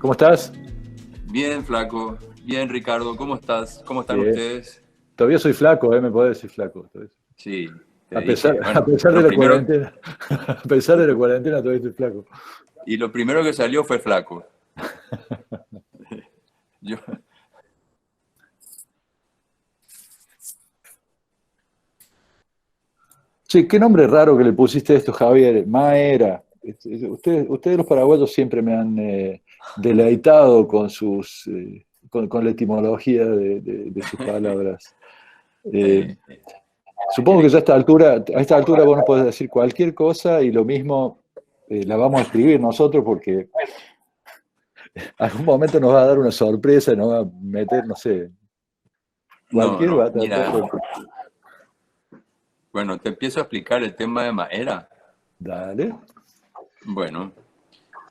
¿Cómo estás? Bien, flaco. Bien, Ricardo. ¿Cómo estás? ¿Cómo están Bien. ustedes? Todavía soy flaco, me podés decir flaco. Sí, te A pesar, dije. a Bueno, pesar de la cuarentena, a pesar de la cuarentena todavía estoy flaco. y lo primero que salió fue flaco. Yo, Che, qué nombre raro que le pusiste a esto, Javier. Maera. Ustedes los paraguayos siempre me han deleitado con con la etimología de sus palabras. Eh, eh, Supongo que ¿quiere ya que- a esta altura vos nos podés decir cualquier cosa y lo mismo la vamos a escribir nosotros porque algún momento nos va a dar una sorpresa, nos va a meter, no sé, No, cualquier no. batata. Mira, bueno, te empiezo a explicar el tema de Maera. Dale. Bueno,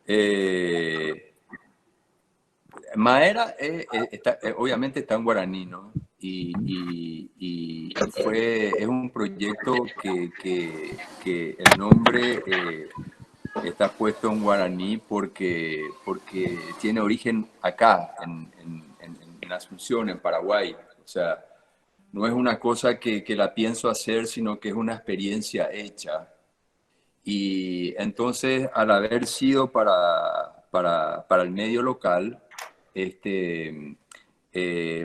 eh, Maera obviamente está en guaraní, ¿no? Es un proyecto que el nombre está puesto en guaraní porque tiene origen acá, en Asunción, en Paraguay. O sea, no es una cosa que la pienso hacer, sino que es una experiencia hecha. Y entonces, al haber sido para el medio local,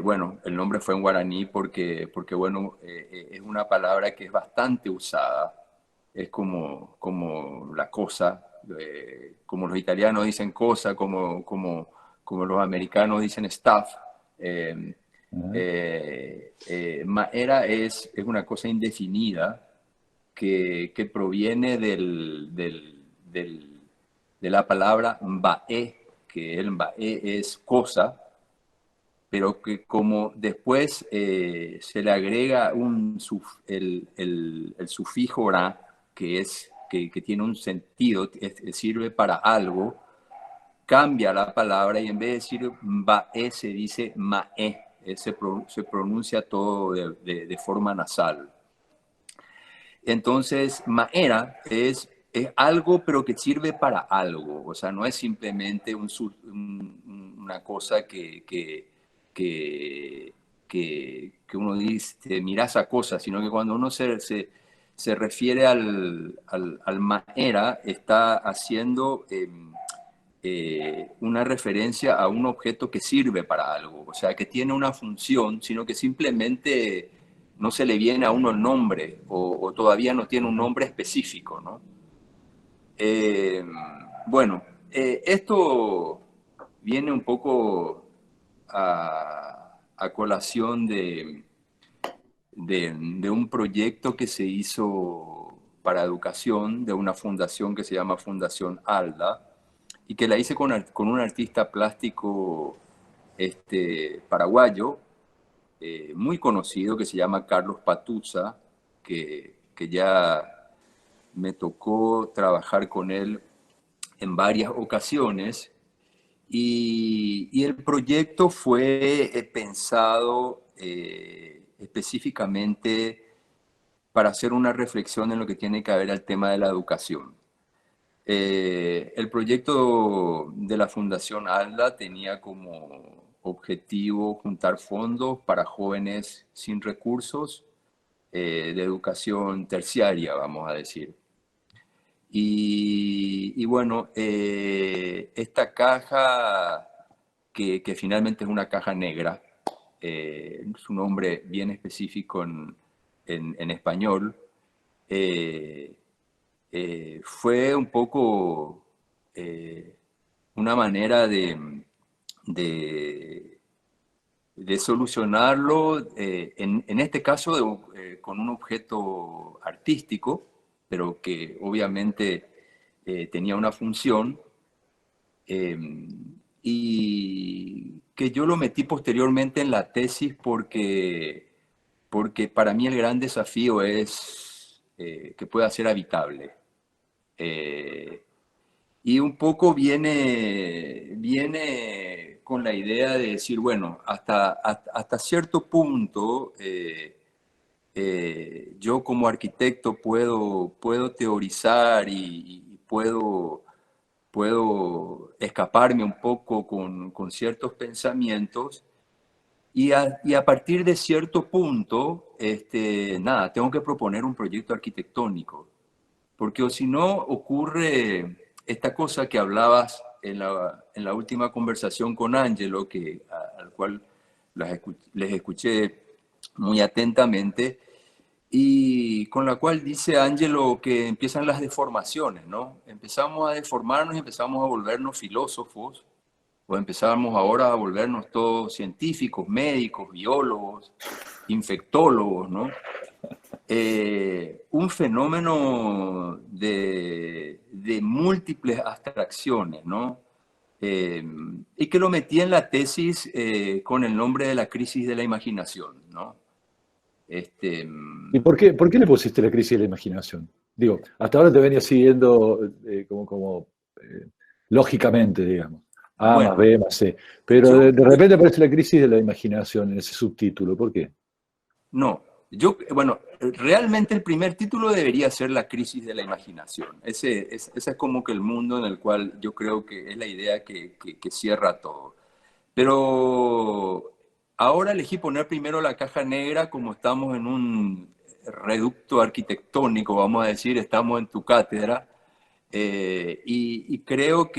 bueno, el nombre fue en guaraní porque bueno, es una palabra que es bastante usada. Es como la cosa, como los italianos dicen cosa, como los americanos dicen stuff. Eh, Ajá. Maera es una cosa indefinida que proviene de la palabra mbae, que el mbae es cosa, pero que como después se le agrega el sufijo ra, que tiene un sentido, sirve para algo, cambia la palabra y en vez de decir mbae se dice mae, se pronuncia todo de forma nasal. Entonces, maera es algo, pero que sirve para algo. O sea, no es simplemente una cosa que, que uno dice, mira esa cosa, sino que cuando uno se refiere al maera, está haciendo una referencia a un objeto que sirve para algo, o sea, que tiene una función, sino que simplemente no se le viene a uno el nombre o todavía no tiene un Ajá. nombre específico, ¿no? Eh, bueno, esto viene un poco a colación de un proyecto que se hizo para educación de una fundación que se llama Fundación ALDA y que la hice con un artista plástico paraguayo muy conocido que se llama Carlos Patuza, que ya me tocó trabajar con él en varias ocasiones y el proyecto fue pensado específicamente para hacer una reflexión en lo que tiene que ver al tema de la educación. El proyecto de la Fundación ALDA tenía como objetivo juntar fondos para jóvenes sin recursos de educación terciaria, vamos a decir. Y bueno, esta caja, que finalmente es una caja negra, su nombre bien específico en español, eh, fue un poco eh, una manera de, de solucionarlo, en este caso con un objeto artístico, pero que obviamente tenía una función, eh, y que yo lo metí posteriormente en la tesis porque para mí el gran desafío es que pueda ser habitable. Eh, y un poco viene con la idea de decir, bueno, hasta cierto punto yo como arquitecto puedo teorizar y puedo escaparme un poco con ciertos pensamientos y a partir de cierto punto, nada, tengo que proponer un proyecto arquitectónico, porque o si no ocurre esta cosa que hablabas en la última conversación con Angelo, al cual les escuché muy atentamente, y con la cual dice Angelo que empiezan las deformaciones, ¿no? Empezamos a deformarnos y empezamos a volvernos filósofos, o empezamos ahora a volvernos todos científicos, médicos, biólogos, infectólogos, ¿no? Un fenómeno de múltiples abstracciones, ¿no? Y que lo metí en la tesis con el nombre de la crisis de la imaginación, ¿no? Este, ¿Y por qué le pusiste la crisis de la imaginación? Digo, hasta ahora te venía siguiendo lógicamente, digamos. A más bueno, B más C. Pero yo, de repente aparece la crisis de la imaginación en ese subtítulo. ¿Por qué? no, bueno, realmente el primer título debería ser La crisis de la imaginación. Ese es como que el mundo en el cual yo creo que es la idea que cierra todo. Pero ahora elegí poner primero la caja negra, como estamos en un reducto arquitectónico, vamos a decir, estamos en tu cátedra, y creo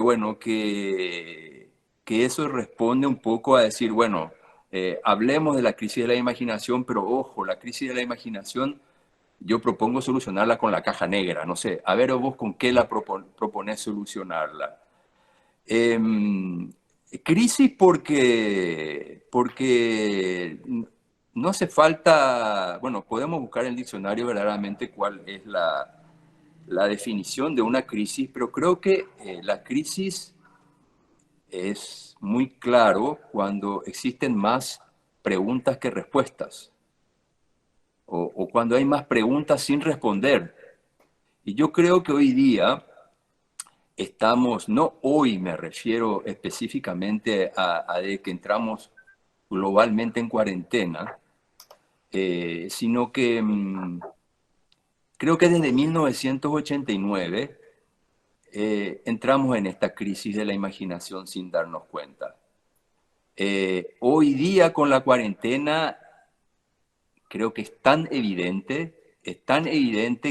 bueno, que eso responde un poco a decir, bueno, hablemos de la crisis de la imaginación, pero ojo, la crisis de la imaginación yo propongo solucionarla con la caja negra, no sé, a ver vos con qué la proponés solucionarla. Crisis porque no hace falta, bueno, podemos buscar en el diccionario verdaderamente cuál es la definición de una crisis, pero creo que la crisis es muy claro cuando existen más preguntas que respuestas, o cuando hay más preguntas sin responder. Y yo creo que hoy día estamos, no hoy me refiero específicamente a de que entramos globalmente en cuarentena, sino que creo que desde 1989 entramos en esta crisis de la imaginación sin darnos cuenta. Hoy día con la cuarentena creo que es tan evidente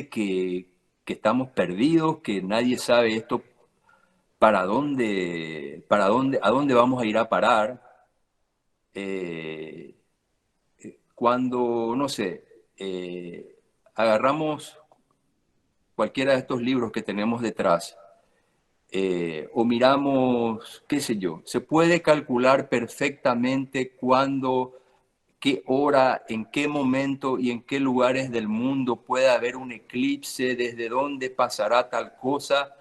que estamos perdidos, que nadie sabe esto a dónde vamos a ir a parar. Eh, Cuando, no sé, agarramos cualquiera de estos libros que tenemos detrás, o miramos, qué sé yo, se puede calcular perfectamente cuándo, qué hora, en qué momento y en qué lugares del mundo puede haber un eclipse, desde dónde pasará tal cosa.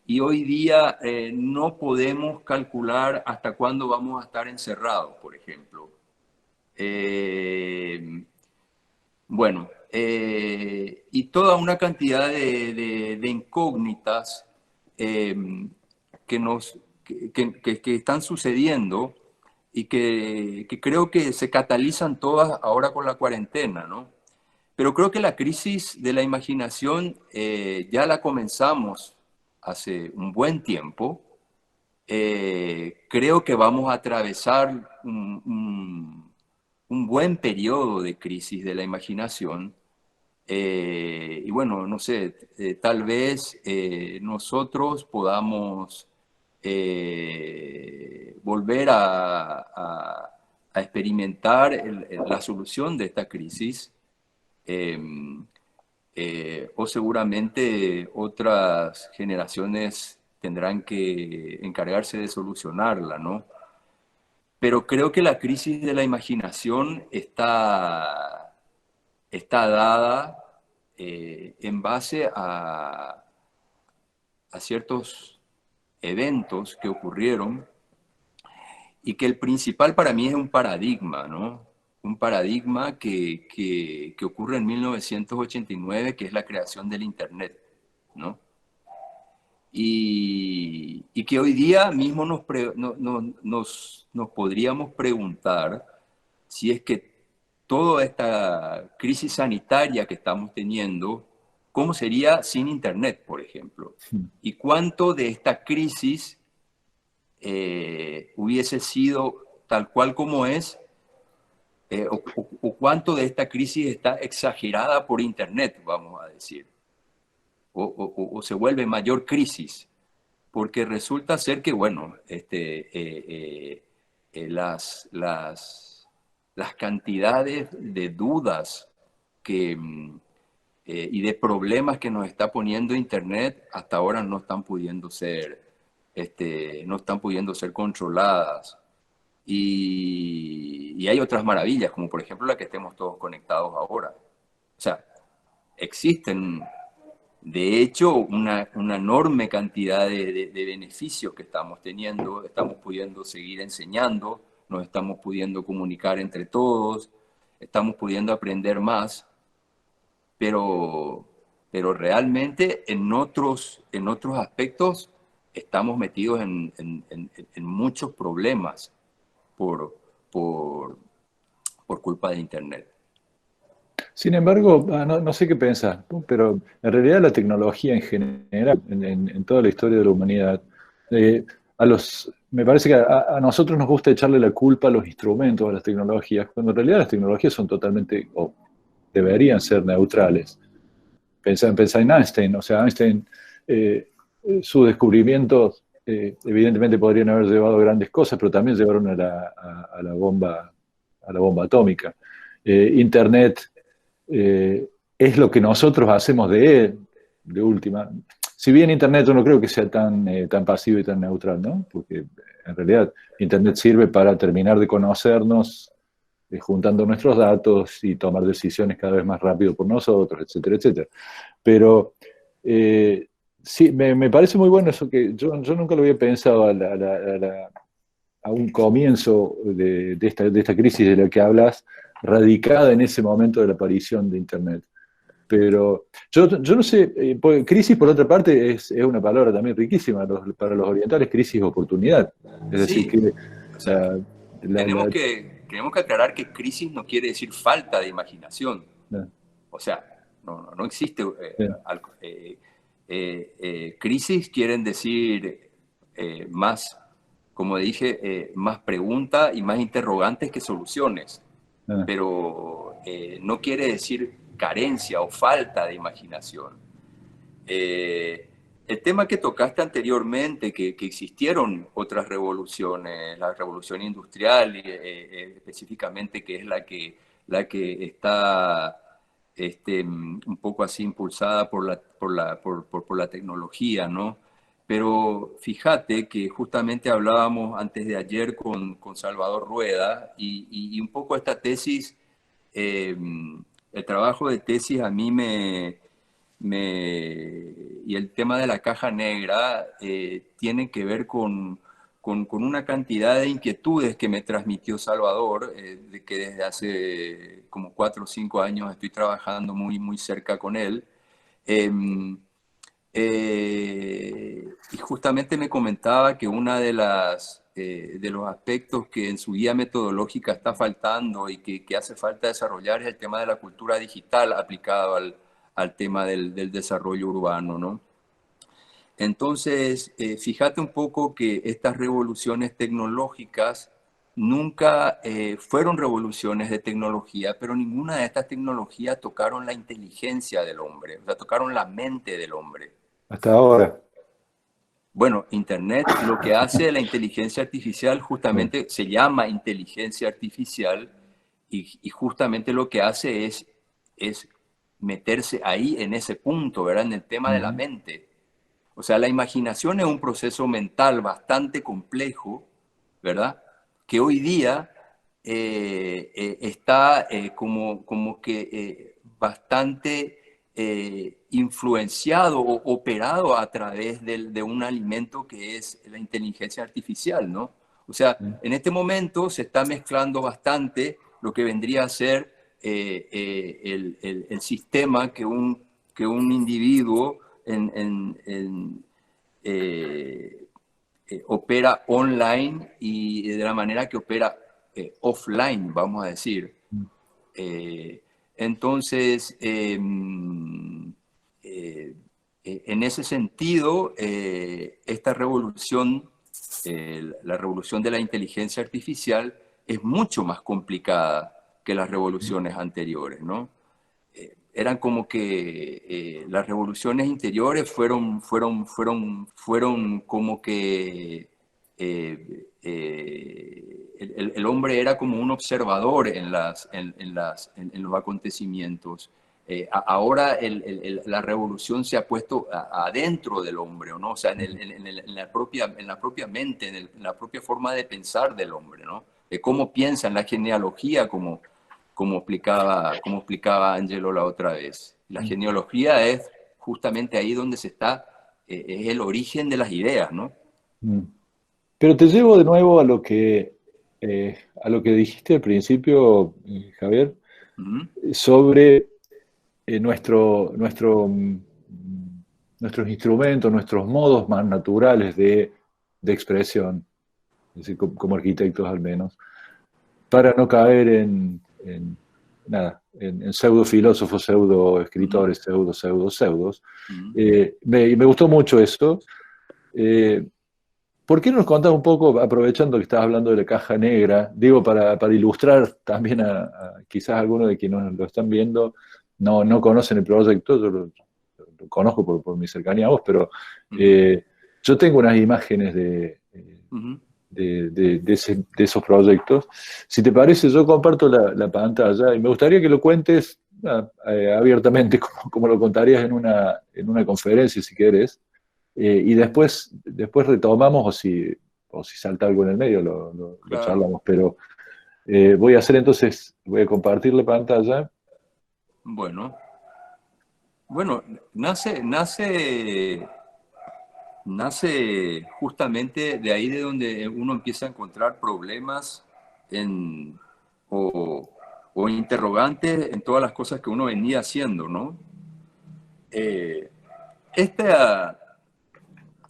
Y hoy día no podemos calcular hasta cuándo vamos a estar encerrados, por ejemplo. Eh, bueno, y toda una cantidad de incógnitas eh, que están sucediendo y que creo que se catalizan todas ahora con la cuarentena, ¿no? Pero creo que la crisis de la imaginación ya la comenzamos hace un buen tiempo. Creo que vamos a atravesar un buen periodo de crisis de la imaginación. Y bueno, no sé, tal vez nosotros podamos volver a experimentar la solución de esta crisis, eh, o seguramente otras generaciones tendrán que encargarse de solucionarla, ¿no? Pero creo que la crisis de la imaginación está dada en base a ciertos eventos que ocurrieron y que el principal para mí es un paradigma, ¿no? Un paradigma que ocurre en 1989, que es la creación del Internet, ¿no? Y que hoy día mismo nos podríamos preguntar si es que toda esta crisis sanitaria que estamos teniendo, ¿cómo sería sin Internet, por ejemplo? ¿Y cuánto de esta crisis hubiese sido tal cual como es, o cuánto de esta crisis está exagerada por Internet, vamos a decir, o se vuelve mayor crisis, porque resulta ser que, bueno, las cantidades de dudas que, y de problemas que nos está poniendo Internet hasta ahora no están pudiendo ser, no están pudiendo ser controladas. Y hay otras maravillas, como por ejemplo la que estemos todos conectados ahora. O sea, existen, de hecho, una enorme cantidad de beneficios que estamos teniendo. Estamos pudiendo seguir enseñando, nos estamos pudiendo comunicar entre todos, estamos pudiendo aprender más, pero, pero realmente en otros aspectos estamos metidos en muchos problemas por, por, por culpa de Internet. Sin embargo, no sé qué pensás, ¿no? Pero en realidad la tecnología en general, en toda la historia de la humanidad, eh, me parece que a nosotros nos gusta echarle la culpa a los instrumentos, a las tecnologías, cuando en realidad las tecnologías son totalmente, o deberían ser neutrales. Pensá en Einstein, o sea, Einstein, eh, sus descubrimientos evidentemente podrían haber llevado a grandes cosas, pero también llevaron a la bomba atómica. Internet es lo que nosotros hacemos de él, de última. Si bien Internet yo no creo que sea tan pasivo y tan neutral, ¿no? Porque en realidad Internet sirve para terminar de conocernos, juntando nuestros datos y tomar decisiones cada vez más rápido por nosotros, etcétera, etcétera. Pero sí, me parece muy bueno eso que yo nunca lo había pensado a un comienzo de esta crisis de la que hablas, radicada en ese momento de la aparición de Internet. Pero yo no sé, crisis por otra parte es una palabra también riquísima para los orientales, crisis oportunidad. Es decir, Sí, que o sea, la, la- la- tenemos que aclarar que crisis no quiere decir falta de imaginación. la- O sea, no existe la- crisis quieren decir más, como dije, más preguntas y más interrogantes que soluciones, la- pero no quiere decir carencia o falta de imaginación. El tema que tocaste anteriormente, que existieron otras revoluciones, la revolución industrial específicamente, que es la que está un poco así impulsada por la tecnología, ¿no? Pero fíjate que justamente hablábamos antes de ayer con Salvador Rueda y un poco esta tesis, eh, el trabajo de tesis a mí y el tema de la caja negra tiene que ver con una cantidad de inquietudes que me transmitió Salvador, de que desde hace como 4 o 5 años estoy trabajando muy cerca con él. Em, y justamente me comentaba que una de los aspectos que en su guía metodológica está faltando y que hace falta desarrollar es el tema de la cultura digital aplicado al tema del desarrollo urbano, ¿no? Entonces, fíjate un poco que estas revoluciones tecnológicas nunca fueron revoluciones de tecnología, pero ninguna de estas tecnologías tocaron la inteligencia del hombre, o sea, tocaron la mente del hombre. hasta ahora. Bueno, Internet lo que hace la inteligencia artificial justamente se llama inteligencia artificial y justamente lo que hace es meterse ahí en ese punto, ¿verdad? En el tema de la Ujú. mente. O sea, la imaginación es un proceso mental bastante complejo, ¿verdad? Que hoy día está como que bastante influenciado o operado a través de un alimento que es la inteligencia artificial, ¿no? O sea, en este momento se está mezclando bastante lo que vendría a ser el sistema que un individuo eh, opera online y de la manera que opera offline, vamos a decir. Eh, entonces, en ese sentido, esta revolución la revolución de la inteligencia artificial es mucho más complicada que las revoluciones anteriores, ¿no? Eran como que las revoluciones interiores fueron como que el hombre era como un observador en los acontecimientos. Ahora la revolución se ha puesto adentro del hombre, ¿no? O sea, en la propia mente, en la propia forma de pensar del hombre, ¿no? De cómo piensa, en la genealogía, como explicaba Angelo la otra vez. La genealogía es justamente ahí donde es el origen de las ideas, ¿no? Mm. Pero te llevo de nuevo a lo que dijiste al principio, Javier, Ujú, sobre nuestros instrumentos, nuestros modos más naturales de expresión, es decir, como arquitectos al menos, para no caer nada, en pseudo filósofos, pseudo ujú, escritores, pseudos. ujú. Me gustó mucho eso. Eh, ¿Por qué no nos contás un poco, aprovechando que estás hablando de la caja negra, digo, para ilustrar también quizás algunos de quienes nos lo están viendo, no conocen el proyecto, yo lo conozco por mi cercanía a vos, pero Ujú, eh, yo tengo unas imágenes ujú. de esos proyectos. Si te parece, yo comparto la pantalla y me gustaría que lo cuentes abiertamente, como lo contarías en una conferencia, si querés. Y después retomamos, o si salta algo en el medio, lo Claro. charlamos. Pero voy a compartir la pantalla. Bueno, bueno, nace justamente de ahí de donde uno empieza a encontrar problemas en, o, o interrogantes en todas las cosas que uno venía haciendo, ¿no? Eh, esta,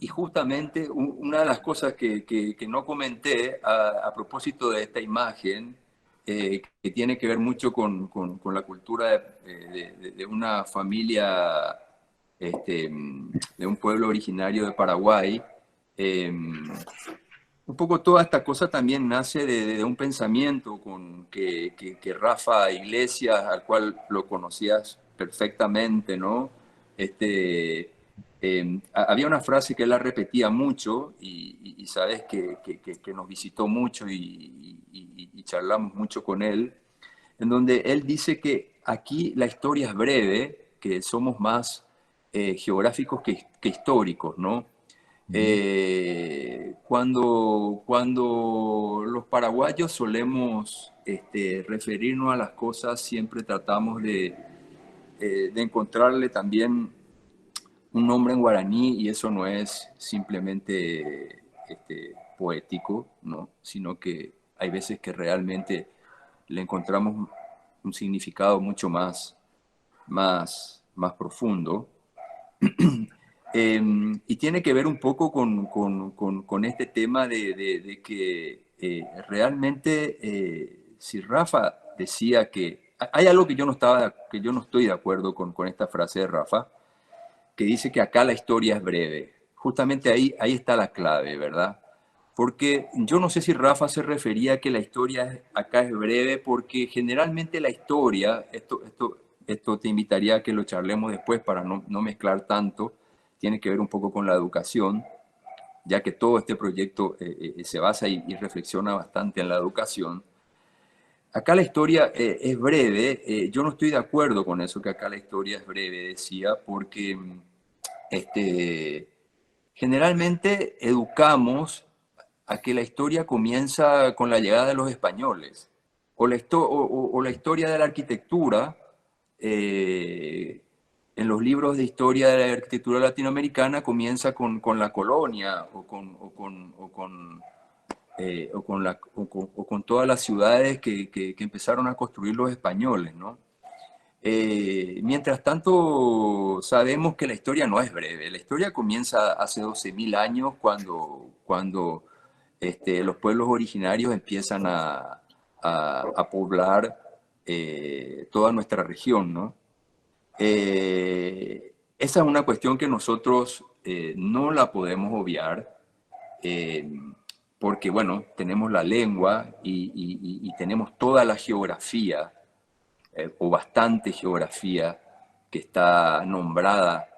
y justamente una de las cosas que no comenté a propósito de esta imagen, que tiene que ver mucho con la cultura de una familia, de un pueblo originario de Paraguay, un poco toda esta cosa también nace de un pensamiento que Rafa Iglesias, al cual lo conocías perfectamente, ¿no? Había una frase que él la repetía mucho y sabes que nos visitó mucho y charlamos mucho con él, en donde él dice que aquí la historia es breve, que somos más geográficos que históricos, ¿no? Cuando los paraguayos solemos referirnos a las cosas, siempre tratamos de encontrarle también un nombre en guaraní y eso no es simplemente poético, ¿no? Sino que hay veces que realmente le encontramos un significado mucho más profundo. Y tiene que ver un poco con este tema de que realmente, si Rafa decía que... Hay algo que yo no estoy de acuerdo con esta frase de Rafa, que dice que acá la historia es breve. Justamente ahí está la clave, ¿verdad? Porque yo no sé si Rafa se refería a que la historia acá es breve, porque generalmente la historia, esto te invitaría a que lo charlemos después para no mezclar tanto, tiene que ver un poco con la educación, ya que todo este proyecto se basa y reflexiona bastante en la educación. Acá la historia es breve, yo no estoy de acuerdo con eso, que acá la historia es breve, decía, porque este, generalmente educamos a que la historia comienza con la llegada de los españoles, o la historia de la arquitectura, eh, en los libros de historia de la arquitectura latinoamericana comienza con la colonia o con todas las ciudades que empezaron a construir los españoles, ¿no? Mientras tanto, sabemos que la historia no es breve. La historia comienza hace 12.000 años cuando los pueblos originarios empiezan a poblar toda nuestra región, ¿no? Esa es una cuestión que nosotros no la podemos obviar. porque, bueno, tenemos la lengua y tenemos toda la geografía, o bastante geografía, que está nombrada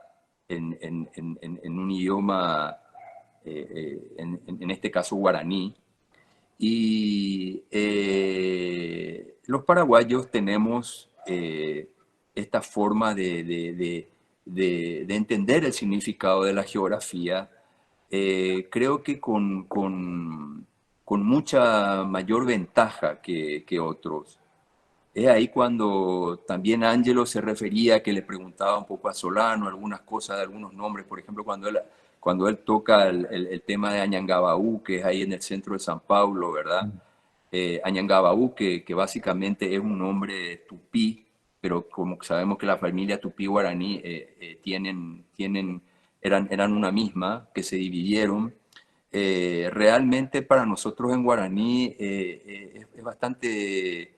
en un idioma, en este caso guaraní. Y los paraguayos tenemos esta forma de entender el significado de la geografía, creo que con mucha mayor ventaja que otros. Es ahí cuando también Ángelo se refería, que le preguntaba un poco a Solano algunas cosas de algunos nombres, por ejemplo, cuando él toca el tema de Añangabaú, que es ahí en el centro de San Paulo, ¿verdad? Añangabaú, que básicamente es un nombre tupí, pero como sabemos que la familia tupí guaraní eran una misma, que se dividieron. Realmente para nosotros en guaraní es bastante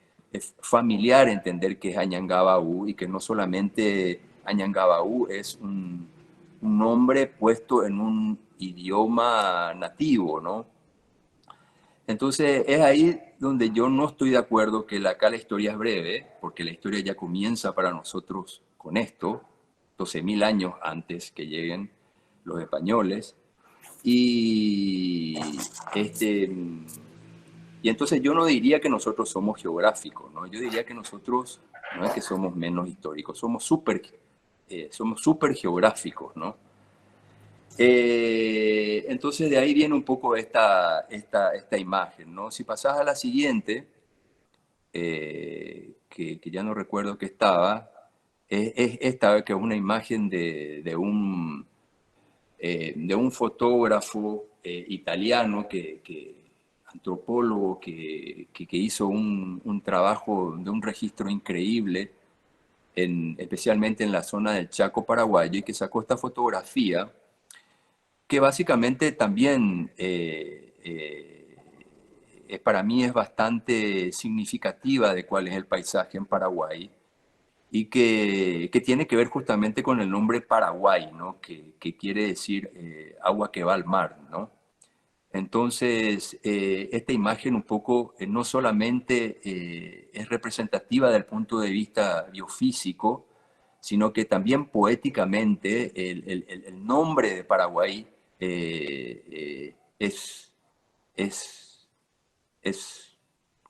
familiar entender que es Añangabaú, y que no solamente Añangabaú es un nombre puesto en un idioma nativo, ¿no? Entonces es ahí donde yo no estoy de acuerdo que acá la historia es breve, porque la historia ya comienza para nosotros con esto, 12.000 años antes que lleguen los españoles. Y, este, y entonces yo no diría que nosotros somos geográficos, ¿no? Yo diría que nosotros no es que somos menos históricos, somos súper geográficos, ¿no? Entonces de ahí viene un poco esta imagen, ¿no? Si pasás a la siguiente, que ya no recuerdo que estaba, es esta, que es una imagen de un fotógrafo italiano, antropólogo, que hizo un trabajo de un registro increíble, especialmente en la zona del Chaco paraguayo, y que sacó esta fotografía que básicamente también para mí es bastante significativa de cuál es el paisaje en Paraguay, y que tiene que ver justamente con el nombre Paraguay, ¿no? Que quiere decir agua que va al mar, ¿no? Entonces, esta imagen un poco no solamente es representativa del punto de vista biofísico, sino que también poéticamente el nombre de Paraguay es, es,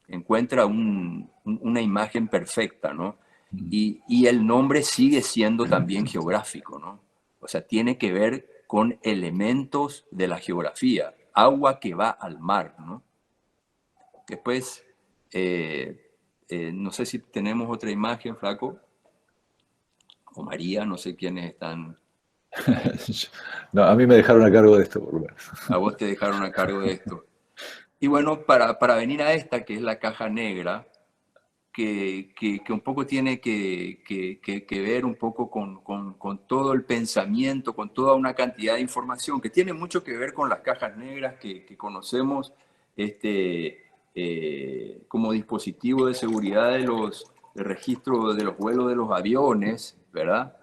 encuentra una imagen perfecta, ¿no? Y el nombre sigue siendo también geográfico, ¿no? O sea, tiene que ver con elementos de la geografía, agua que va al mar, ¿no? Después, no sé si tenemos otra imagen, Flaco, o María, no sé quiénes están. No, a mí me dejaron a cargo de esto, por lo menos. A vos te dejaron a cargo de esto. Y bueno, para venir a esta, que es la caja negra, que un poco tiene que ver un poco con todo el pensamiento, con toda una cantidad de información, que tiene mucho que ver con las cajas negras que conocemos como dispositivo de seguridad de registro de los vuelos de los aviones, ¿verdad?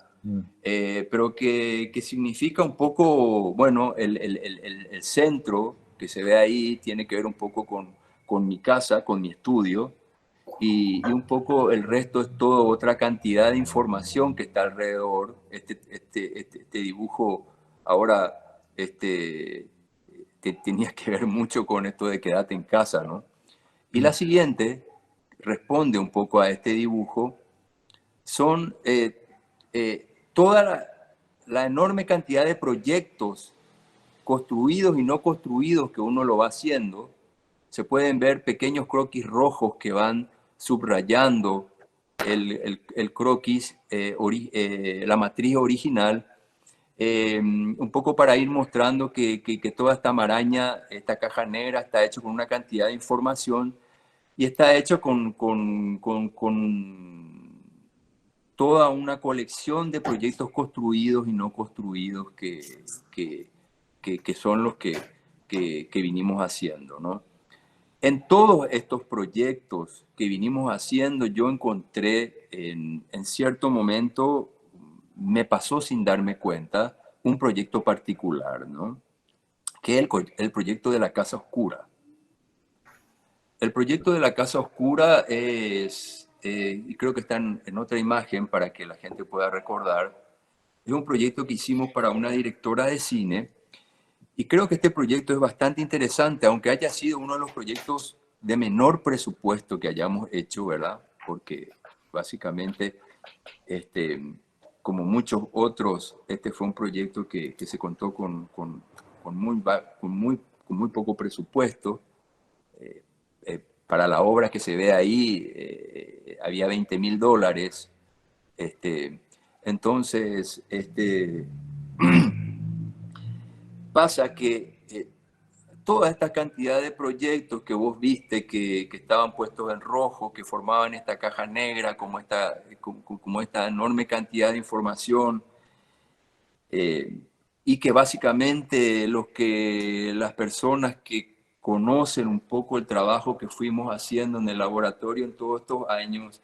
Pero que significa un poco, bueno, el centro que se ve ahí tiene que ver un poco con mi casa, con mi estudio, y un poco el resto es toda otra cantidad de información que está alrededor. Este dibujo ahora tenía que ver mucho con esto de quedarte en casa, ¿no? Y la siguiente responde un poco a este dibujo. Son toda la enorme cantidad de proyectos construidos y no construidos que uno lo va haciendo. Se pueden ver pequeños croquis rojos que van subrayando el croquis, la matriz original, un poco para ir mostrando que toda esta maraña, esta caja negra, está hecho con una cantidad de información, y está hecho con toda una colección de proyectos construidos y no construidos que son los que vinimos haciendo, ¿no? En todos estos proyectos que vinimos haciendo, yo encontré en cierto momento, me pasó sin darme cuenta, un proyecto particular, ¿no? que es el proyecto de la Casa Oscura. El proyecto de la Casa Oscura es, y creo que está en otra imagen para que la gente pueda recordar, es un proyecto que hicimos para una directora de cine, y creo que este proyecto es bastante interesante, aunque haya sido uno de los proyectos de menor presupuesto que hayamos hecho, ¿verdad? Porque básicamente, como muchos otros, este fue un proyecto que se contó con muy poco presupuesto. Para la obra que se ve ahí, había $20.000. Este, entonces, pasa que toda esta cantidad de proyectos que vos viste que estaban puestos en rojo, que formaban esta caja negra, como esta enorme cantidad de información, eh, y que básicamente las personas que conocen un poco el trabajo que fuimos haciendo en el laboratorio en todos estos años,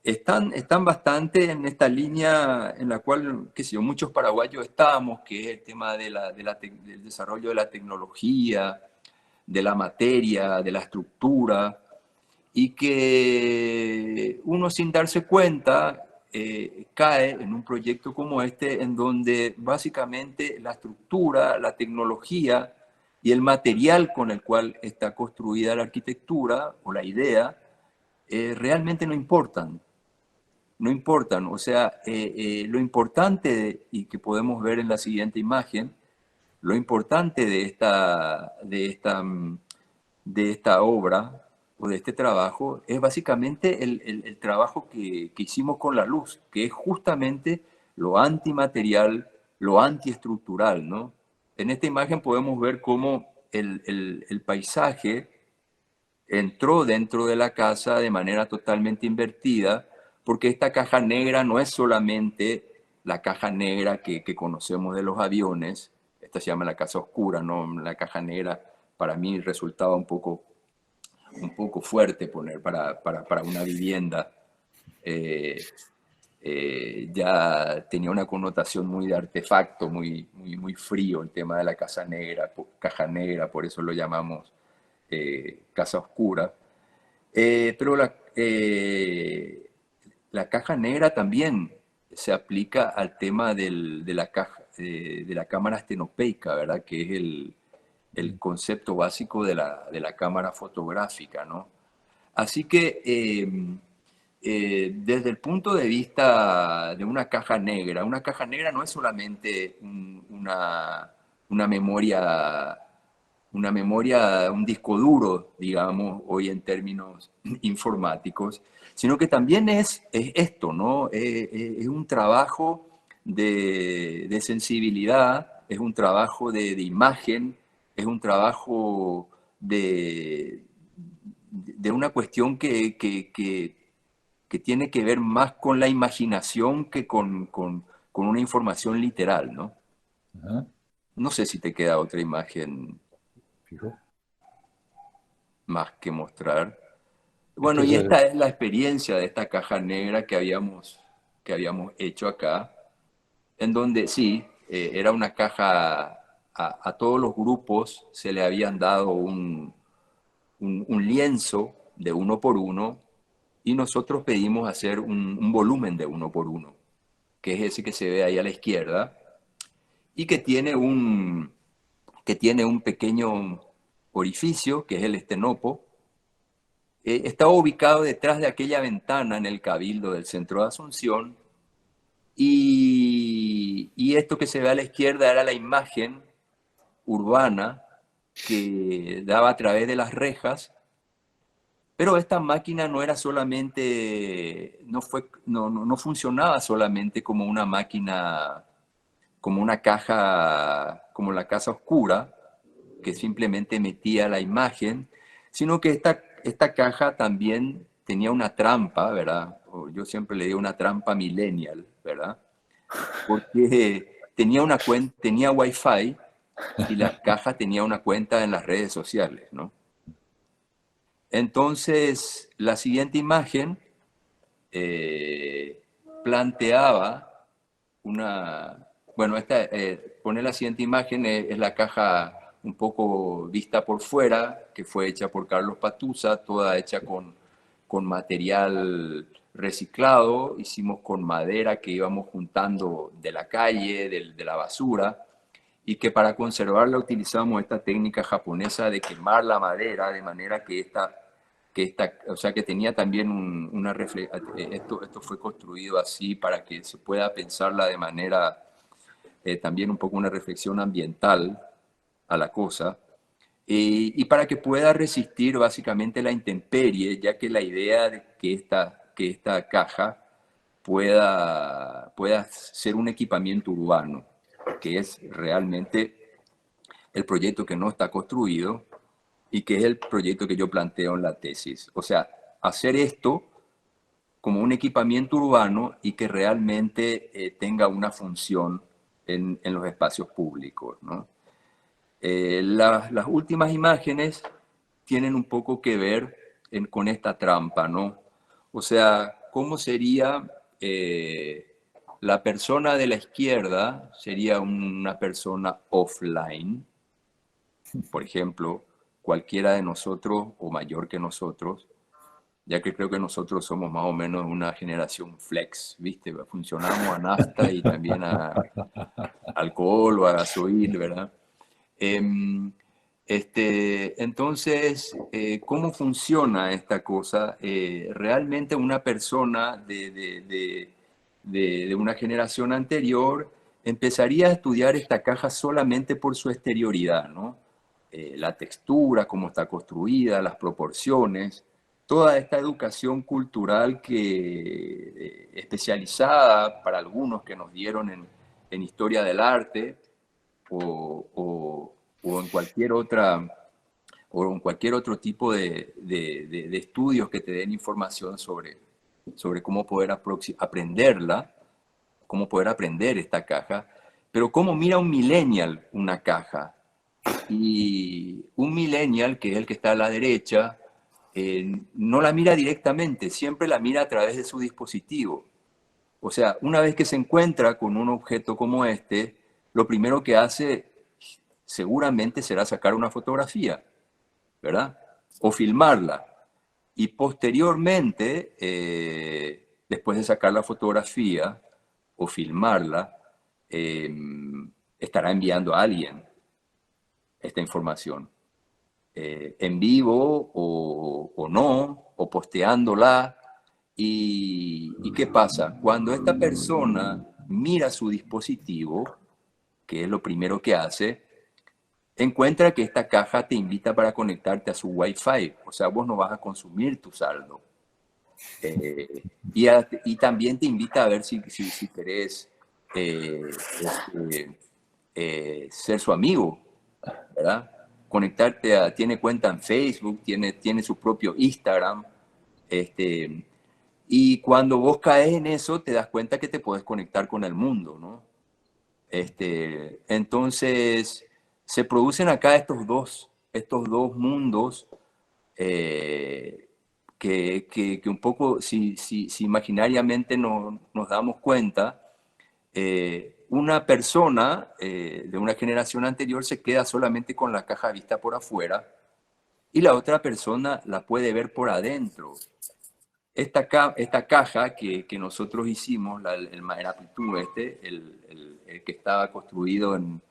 están bastante en esta línea en la cual, qué sé yo, muchos paraguayos estamos, que es el tema del desarrollo de la tecnología, de la materia, de la estructura, y que uno sin darse cuenta cae en un proyecto como este, en donde básicamente la estructura, la tecnología y el material con el cual está construida la arquitectura o la idea realmente no importan. No importan, o sea, lo importante, y que podemos ver en la siguiente imagen, lo importante de esta obra o de este trabajo es básicamente el trabajo que hicimos con la luz, que es justamente lo antimaterial, lo antiestructural, ¿no? En esta imagen podemos ver cómo el paisaje entró dentro de la casa de manera totalmente invertida, porque esta caja negra no es solamente la caja negra que conocemos de los aviones. Esta se llama la casa oscura, ¿no? La caja negra para mí resultaba un poco fuerte poner para una vivienda. Eh, ya tenía una connotación muy de artefacto, muy frío el tema de la caja negra, por eso lo llamamos casa oscura. Pero la caja negra también se aplica al tema de la cámara estenopeica, ¿verdad? Que es el concepto básico de la cámara fotográfica, ¿no? Así que desde el punto de vista de una caja negra no es solamente una memoria, un disco duro, digamos, hoy en términos informáticos, sino que también es esto, ¿no? Es un trabajo de sensibilidad, es un trabajo de imagen, es un trabajo de una cuestión que tiene que ver más con la imaginación que con una información literal, ¿no? Ajá, No sé si te queda otra imagen fijo. más que mostrar. Bueno, Esto y ya esta es la experiencia de esta caja negra que habíamos hecho acá, en donde sí, era una caja, a todos los grupos se le habían dado un lienzo de 1 por 1, y nosotros pedimos hacer un volumen de 1 por 1, que es ese que se ve ahí a la izquierda, y que tiene un pequeño orificio, que es el estenopo. Estaba ubicado detrás de aquella ventana en el Cabildo del centro de Asunción, y esto que se ve a la izquierda era la imagen urbana que daba a través de las rejas. Pero esta máquina no era solamente, no funcionaba solamente como una máquina, como una caja, como la casa oscura, que simplemente metía la imagen, sino que esta caja también tenía una trampa, ¿verdad? Yo siempre le digo una trampa millennial, ¿verdad? Porque tenía Wi-Fi, y la caja tenía una cuenta en las redes sociales, ¿no? Entonces, la siguiente imagen eh, planteaba una... Bueno, pone la siguiente imagen, es la caja un poco vista por fuera, que fue hecha por Carlos Patusa, toda hecha con material reciclado, hicimos con madera que íbamos juntando de la calle, de la basura, y que para conservarla utilizamos esta técnica japonesa de quemar la madera de manera que o sea, que tenía también esto fue construido así para que se pueda pensarla de manera también un poco una reflexión ambiental a la cosa, y para que pueda resistir básicamente la intemperie, ya que la idea de que esta caja pueda ser un equipamiento urbano, que es realmente el proyecto que no está construido y que es el proyecto que yo planteo en la tesis. O sea, hacer esto como un equipamiento urbano y que realmente tenga una función en los espacios públicos, ¿no? Las últimas imágenes tienen un poco que ver con esta trampa, ¿no? O sea, ¿cómo sería la persona de la izquierda? Sería una persona offline, por ejemplo, cualquiera de nosotros o mayor que nosotros, ya que creo que nosotros somos más o menos una generación flex, ¿viste? Funcionamos a nafta y también a alcohol o a gasoil, ¿verdad? Entonces, ¿cómo funciona esta cosa? Realmente una persona de una generación anterior empezaría a estudiar esta caja solamente por su exterioridad, ¿no? La textura, cómo está construida, las proporciones, toda esta educación cultural especializada para algunos que nos dieron en historia del arte, o en cualquier otro tipo de estudios que te den información sobre cómo poder aprenderla, cómo poder aprender esta caja, pero cómo mira un millennial una caja. Y un millennial, que es el que está a la derecha, no la mira directamente, siempre la mira a través de su dispositivo. O sea, una vez que se encuentra con un objeto como este, lo primero que hace seguramente será sacar una fotografía, ¿verdad? O filmarla. Y posteriormente, después de sacar la fotografía o filmarla, eh, estará enviando a alguien esta información, en vivo o no, o posteándola. ¿Y qué pasa? Cuando esta persona mira su dispositivo, que es lo primero que hace, encuentra que esta caja te invita para conectarte a su Wi-Fi. O sea, vos no vas a consumir tu saldo. Y también te invita a ver si querés ser su amigo, ¿verdad? Tiene cuenta en Facebook, tiene su propio Instagram. Este, y cuando vos caes en eso, te das cuenta que te puedes conectar con el mundo, ¿no? Entonces, se producen acá estos dos mundos, que un poco, si imaginariamente nos damos cuenta, una persona de una generación anterior se queda solamente con la caja vista por afuera y la otra persona la puede ver por adentro. Esta caja que nosotros hicimos, el Maerapitú el que estaba construido en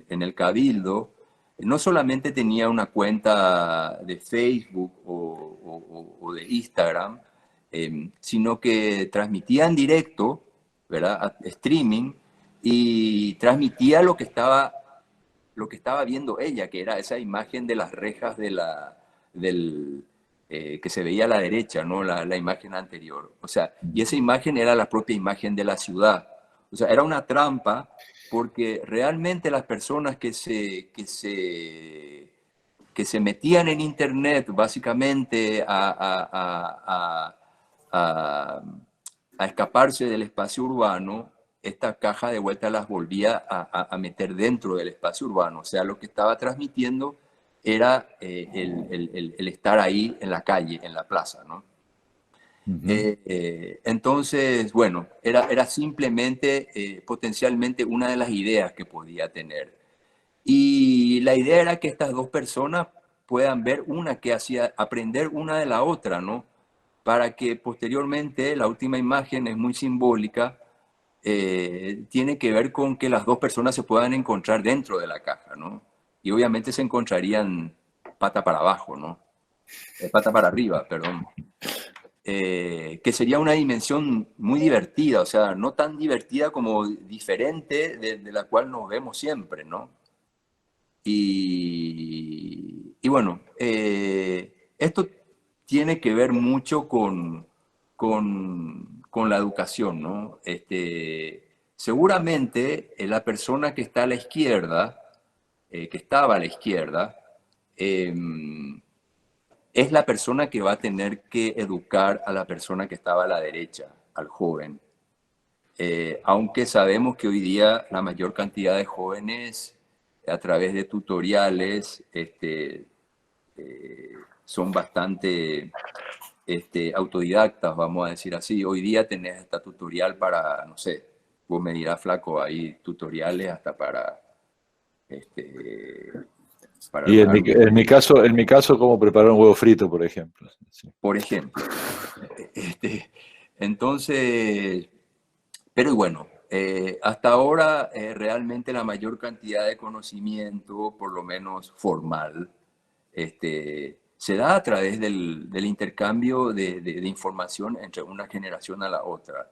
el Cabildo, no solamente tenía una cuenta de Facebook o de Instagram, sino que transmitía en directo, ¿verdad? Streaming, y transmitía lo que estaba viendo ella, que era esa imagen de las rejas que se veía a la derecha, ¿no? La imagen anterior. O sea, y esa imagen era la propia imagen de la ciudad. O sea, era una trampa porque realmente las personas que se metían en Internet básicamente a escaparse del espacio urbano, esta caja de vuelta las volvía a meter dentro del espacio urbano. O sea, lo que estaba transmitiendo era el estar ahí en la calle, en la plaza, ¿no? Entonces, bueno, era simplemente potencialmente una de las ideas que podía tener. Y Y la idea era que estas dos personas puedan ver una que hacía, aprender una de la otra, ¿no? Para que posteriormente, la última imagen es muy simbólica, tiene que ver con que las dos personas se puedan encontrar dentro de la caja, ¿no? Y obviamente se encontrarían pata para abajo, ¿no? Pata para arriba, perdón. Que sería una dimensión muy divertida, o sea, no tan divertida como diferente de la cual nos vemos siempre, ¿no? Y bueno, esto tiene que ver mucho con la educación, ¿no? Seguramente la persona que está a la izquierda, que estaba a la izquierda, eh, es la persona que va a tener que educar a la persona que estaba a la derecha, al joven. Aunque sabemos que hoy día la mayor cantidad de jóvenes a través de tutoriales son bastante autodidactas, vamos a decir así. Hoy día tenés esta tutorial para, no sé, vos me dirás, flaco, hay tutoriales hasta para Y armar en mi caso, cómo preparar un huevo frito, por ejemplo. Sí. por ejemplo. Entonces, pero bueno, hasta ahora realmente la mayor cantidad de conocimiento, por lo menos formal, se da a través del intercambio de información entre una generación a la otra.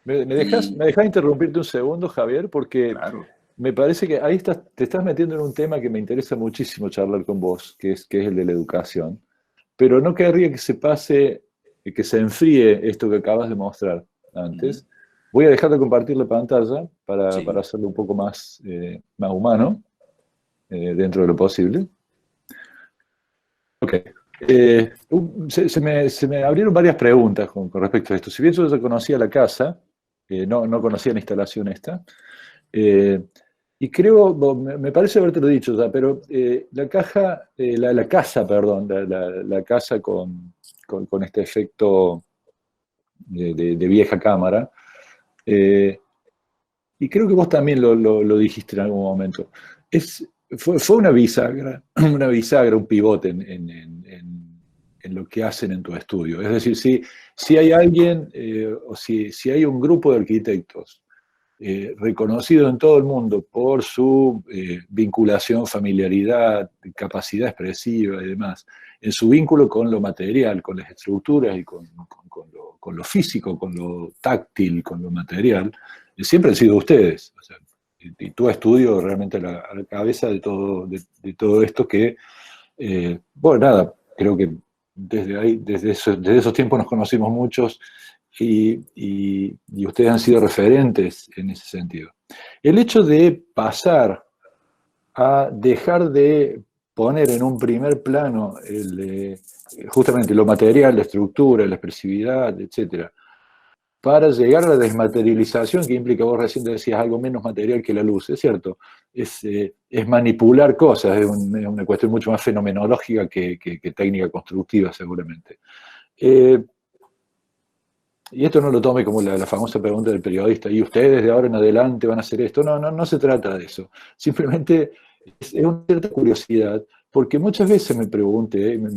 ¿Me dejas, Y me dejas interrumpirte un segundo, Javier? Porque claro, me parece que ahí te estás metiendo en un tema que me interesa muchísimo charlar con vos, que es el de la educación. Pero no querría que se pase, que se enfríe esto que acabas de mostrar ujú, antes. Voy a dejar de compartir la pantalla para sí, hacerlo un poco más, más humano, dentro de lo posible. Ok. Se me abrieron varias preguntas con respecto a esto. Si bien yo ya conocía la casa, no conocía la instalación esta, eh, y creo, me parece haberte lo dicho ya, pero la caja, la casa, perdón, la casa con este efecto de vieja cámara, eh, y creo que vos también lo dijiste en algún momento, fue una bisagra, un pivote en lo que hacen en tu estudio. Es decir, si hay alguien, o si hay un grupo de arquitectos reconocido en todo el mundo por su vinculación, familiaridad, capacidad expresiva y demás, en su vínculo con lo material, con las estructuras y con lo físico, con lo táctil, con lo material, siempre han sido ustedes. O sea, y tu estudio realmente a la cabeza de todo esto que, bueno, nada, creo que desde ahí, desde esos tiempos nos conocimos muchos y ustedes han sido referentes en ese sentido. El hecho de pasar a dejar de poner en un primer plano justamente lo material, la estructura, la expresividad, etcétera, para llegar a la desmaterialización que implica, vos recién decías, algo menos material que la luz, es cierto, es manipular cosas, es una cuestión mucho más fenomenológica que técnica constructiva seguramente. Y esto no lo tome como la famosa pregunta del periodista, ¿y ustedes de ahora en adelante van a hacer esto? No se trata de eso. Simplemente es una cierta curiosidad, porque muchas veces me pregunté, me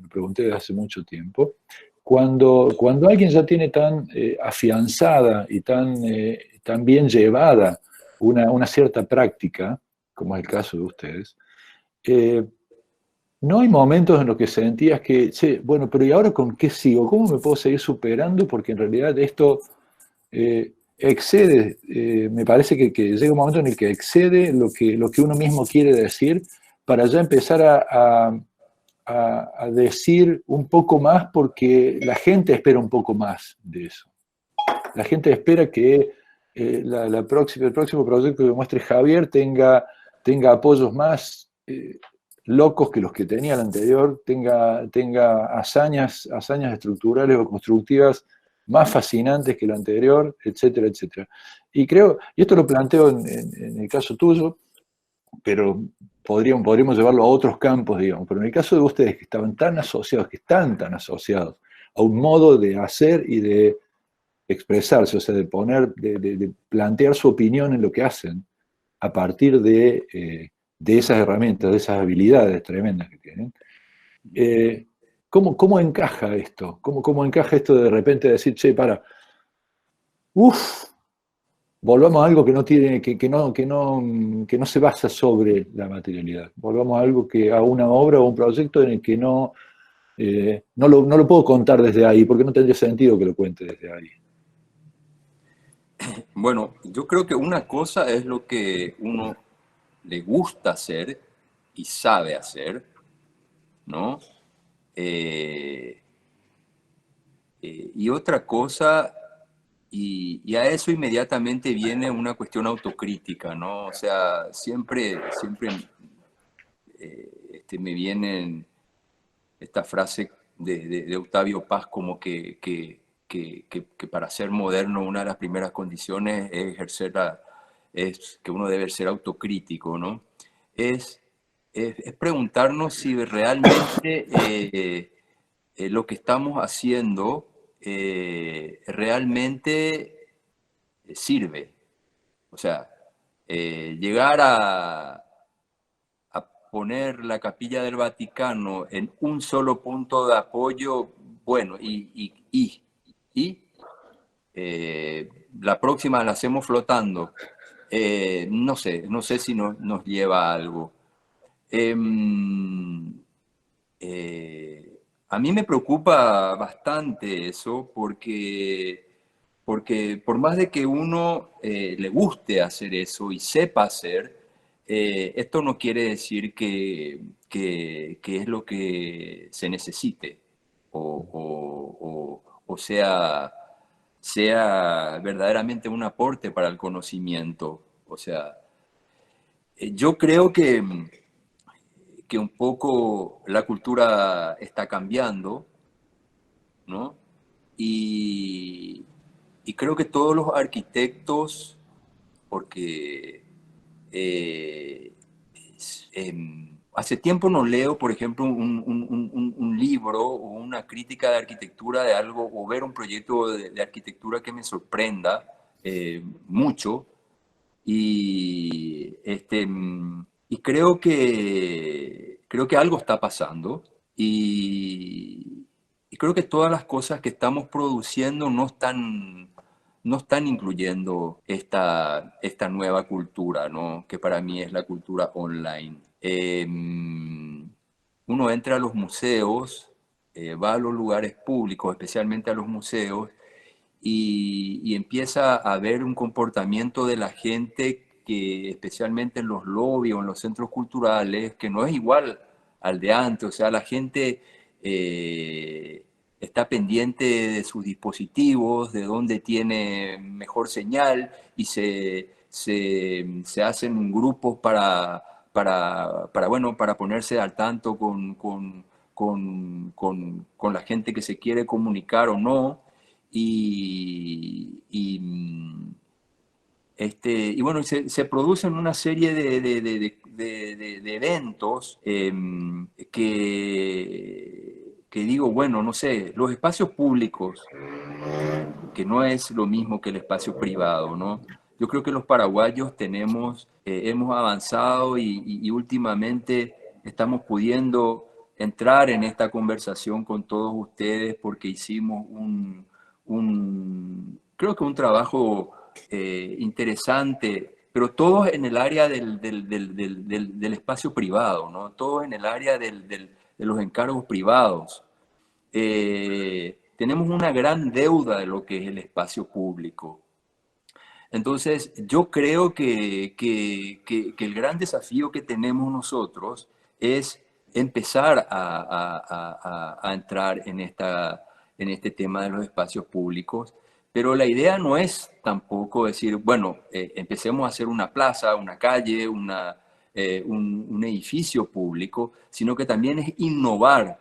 pregunté desde hace mucho tiempo, cuando alguien ya tiene tan afianzada y tan bien llevada una cierta práctica, como es el caso de ustedes, eh, ¿no hay momentos en los que sentías que, che, bueno, pero ¿y ahora con qué sigo? ¿Cómo me puedo seguir superando? Porque en realidad esto excede, me parece que llega un momento en el que excede lo que uno mismo quiere decir para ya empezar a decir un poco más porque la gente espera un poco más de eso. La gente espera que el próximo proyecto que muestre Javier tenga apoyos más locos que los que tenía el anterior, tenga hazañas estructurales o constructivas más fascinantes que el anterior, etcétera, etcétera. Y creo, y esto lo planteo en el caso tuyo, pero podríamos llevarlo a otros campos, digamos, pero en el caso de ustedes que estaban tan asociados, que están tan asociados a un modo de hacer y de expresarse, o sea, de plantear su opinión en lo que hacen, a partir de esas herramientas, de esas habilidades tremendas que tienen. ¿Cómo encaja esto? ¿Cómo encaja esto de repente decir, che, volvamos a algo que no tiene, que no se basa sobre la materialidad? Volvamos a una obra o un proyecto en el que no lo puedo contar desde ahí, porque no tendría sentido que lo cuente desde ahí. Bueno, yo creo que una cosa es lo que uno le gusta hacer y sabe hacer, ¿no? Eh, y otra cosa, y a eso inmediatamente viene una cuestión autocrítica, ¿no? O sea, siempre me vienen esta frase de Octavio Paz como que para ser moderno una de las primeras condiciones es es que uno debe ser autocrítico, ¿no? Es, es preguntarnos si realmente lo que estamos haciendo realmente sirve. O sea, llegar a poner la Capilla del Vaticano en un solo punto de apoyo, bueno, la próxima la hacemos flotando. No sé si nos lleva a algo. Eh, eh, a mí me preocupa bastante eso porque por más de que uno le guste hacer eso y sepa hacer, esto no quiere decir que es lo que se necesite o sea verdaderamente un aporte para el conocimiento. O sea, yo creo que un poco la cultura está cambiando, ¿no? Y, y creo que todos los arquitectos, porque eh, hace tiempo no leo, por ejemplo, un libro o una crítica de arquitectura de algo, o ver un proyecto de arquitectura que me sorprenda mucho. Y, y creo que algo está pasando y creo que todas las cosas que estamos produciendo no están incluyendo esta nueva cultura, ¿no? Que para mí es la cultura online. Uno entra a los museos, va a los lugares públicos, especialmente a los museos, y empieza a ver un comportamiento de la gente que especialmente en los lobbies o en los centros culturales, que no es igual al de antes. O sea, la gente está pendiente de sus dispositivos, de dónde tiene mejor señal y se hacen grupos bueno, para ponerse al tanto con la gente que se quiere comunicar o no. Y, y, y bueno, se producen una serie de eventos que digo, bueno, no sé, los espacios públicos, que no es lo mismo que el espacio privado, ¿no? Yo creo que los paraguayos hemos avanzado y últimamente estamos pudiendo entrar en esta conversación con todos ustedes porque hicimos creo que un trabajo interesante, pero todos en el área del espacio privado, ¿no? Todos en el área de los encargos privados. Tenemos una gran deuda de lo que es el espacio público. Entonces, yo creo que el gran desafío que tenemos nosotros es empezar a entrar en este tema de los espacios públicos, pero la idea no es tampoco decir, bueno, empecemos a hacer una plaza, una calle, un edificio público, sino que también es innovar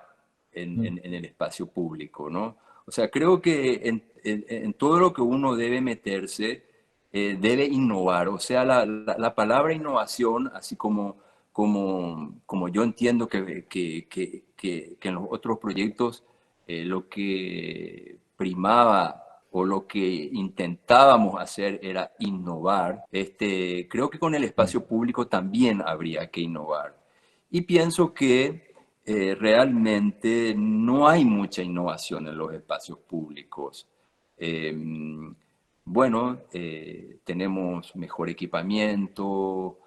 en el espacio público, ¿no? O sea, creo que en todo lo que uno debe meterse, debe innovar. O sea, la palabra innovación, así como yo entiendo que en los otros proyectos lo que primaba o lo que intentábamos hacer era innovar, creo que con el espacio público también habría que innovar. Y pienso que realmente no hay mucha innovación en los espacios públicos. Eh, bueno, tenemos mejor equipamiento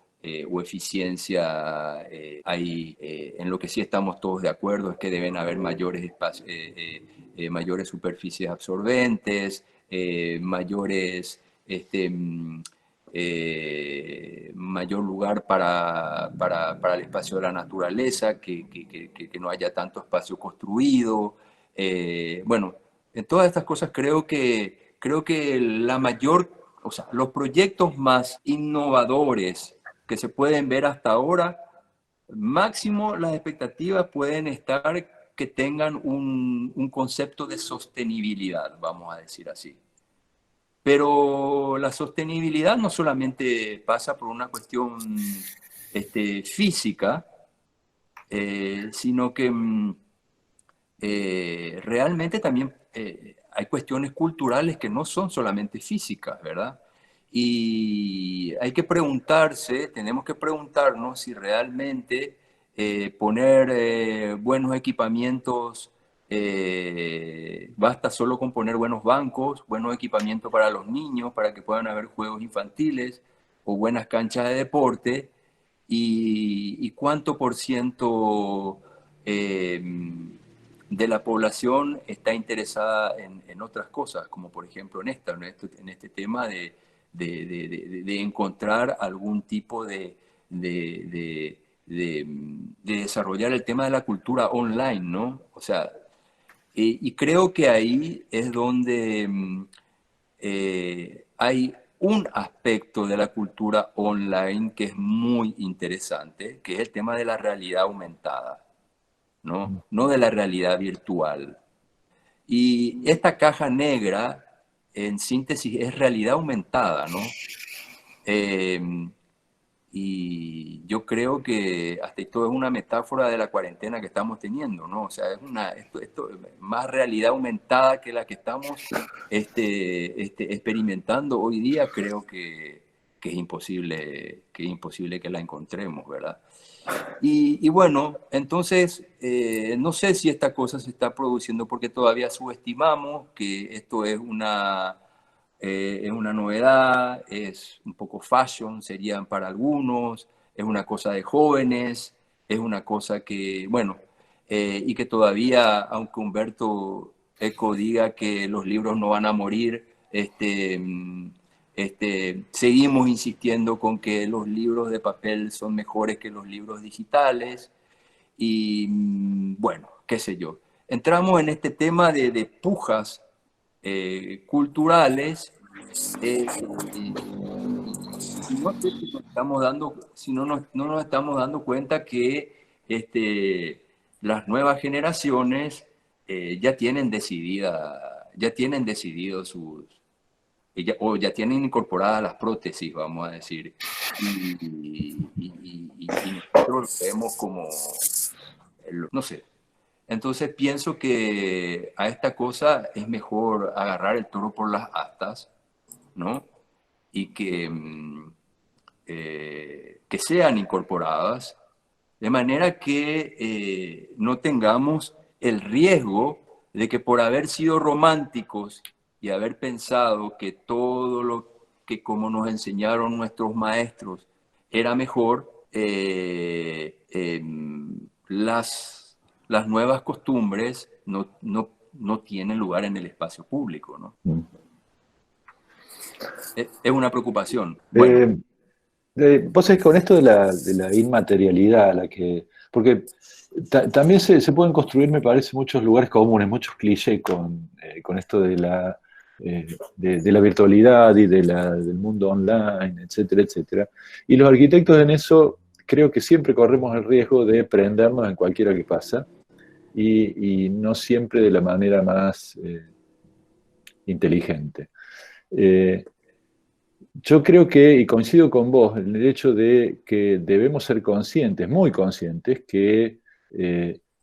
o eficiencia. En lo que sí estamos todos de acuerdo es que deben haber mayores espacios, mayores superficies absorbentes, mayores, mayor lugar para el espacio de la naturaleza, que no haya tanto espacio construido. Bueno, en todas estas cosas creo que la mayor, o sea, los proyectos más innovadores que se pueden ver hasta ahora, máximo las expectativas pueden estar que tengan un concepto de sostenibilidad, vamos a decir así. Pero la sostenibilidad no solamente pasa por una cuestión física, sino que realmente también hay cuestiones culturales que no son solamente físicas, ¿verdad? Y hay que preguntarse, tenemos que preguntarnos si realmente poner buenos equipamientos, basta solo con poner buenos bancos, buenos equipamientos para los niños, para que puedan haber juegos infantiles o buenas canchas de deporte, y cuánto por ciento de la población está interesada en otras cosas, como por ejemplo en este tema de encontrar algún tipo de desarrollar el tema de la cultura online, ¿no? O sea, y creo que ahí es donde hay un aspecto de la cultura online que es muy interesante, que es el tema de la realidad aumentada, ¿no? No de la realidad virtual. Y esta caja negra, en síntesis, es realidad aumentada, ¿no? Eh, y yo creo que hasta esto es una metáfora de la cuarentena que estamos teniendo, ¿no? O sea, esto es más realidad aumentada que la que estamos experimentando hoy día. Creo que es imposible que la encontremos, ¿verdad? Y bueno, entonces, no sé si esta cosa se está produciendo porque todavía subestimamos que esto es una novedad, es un poco fashion, serían para algunos, es una cosa de jóvenes, es una cosa que, bueno, y que todavía, aunque Humberto Eco diga que los libros no van a morir, seguimos insistiendo con que los libros de papel son mejores que los libros digitales y bueno, qué sé yo. Entramos en este tema de pujas culturales y no sé si nos estamos dando, si no nos estamos dando cuenta que las nuevas generaciones ya tienen decidido sus, o ya tienen incorporadas las prótesis, vamos a decir, y nosotros lo vemos como, no sé. Entonces pienso que a esta cosa es mejor agarrar el toro por las astas, ¿no? Y que sean incorporadas, de manera que no tengamos el riesgo de que por haber sido románticos y haber pensado que todo lo que como nos enseñaron nuestros maestros era mejor, las nuevas costumbres no tienen lugar en el espacio público, ¿no? Es una preocupación. Bueno, Eh, Vos sabés que con esto de la inmaterialidad, porque también se pueden construir, me parece, muchos lugares comunes, muchos clichés con esto de la virtualidad y del mundo online, etcétera, etcétera. Y los arquitectos en eso creo que siempre corremos el riesgo de prendernos en cualquiera que pasa y no siempre de la manera más inteligente. Eh, yo creo que, y coincido con vos, en el hecho de que debemos ser conscientes, muy conscientes, que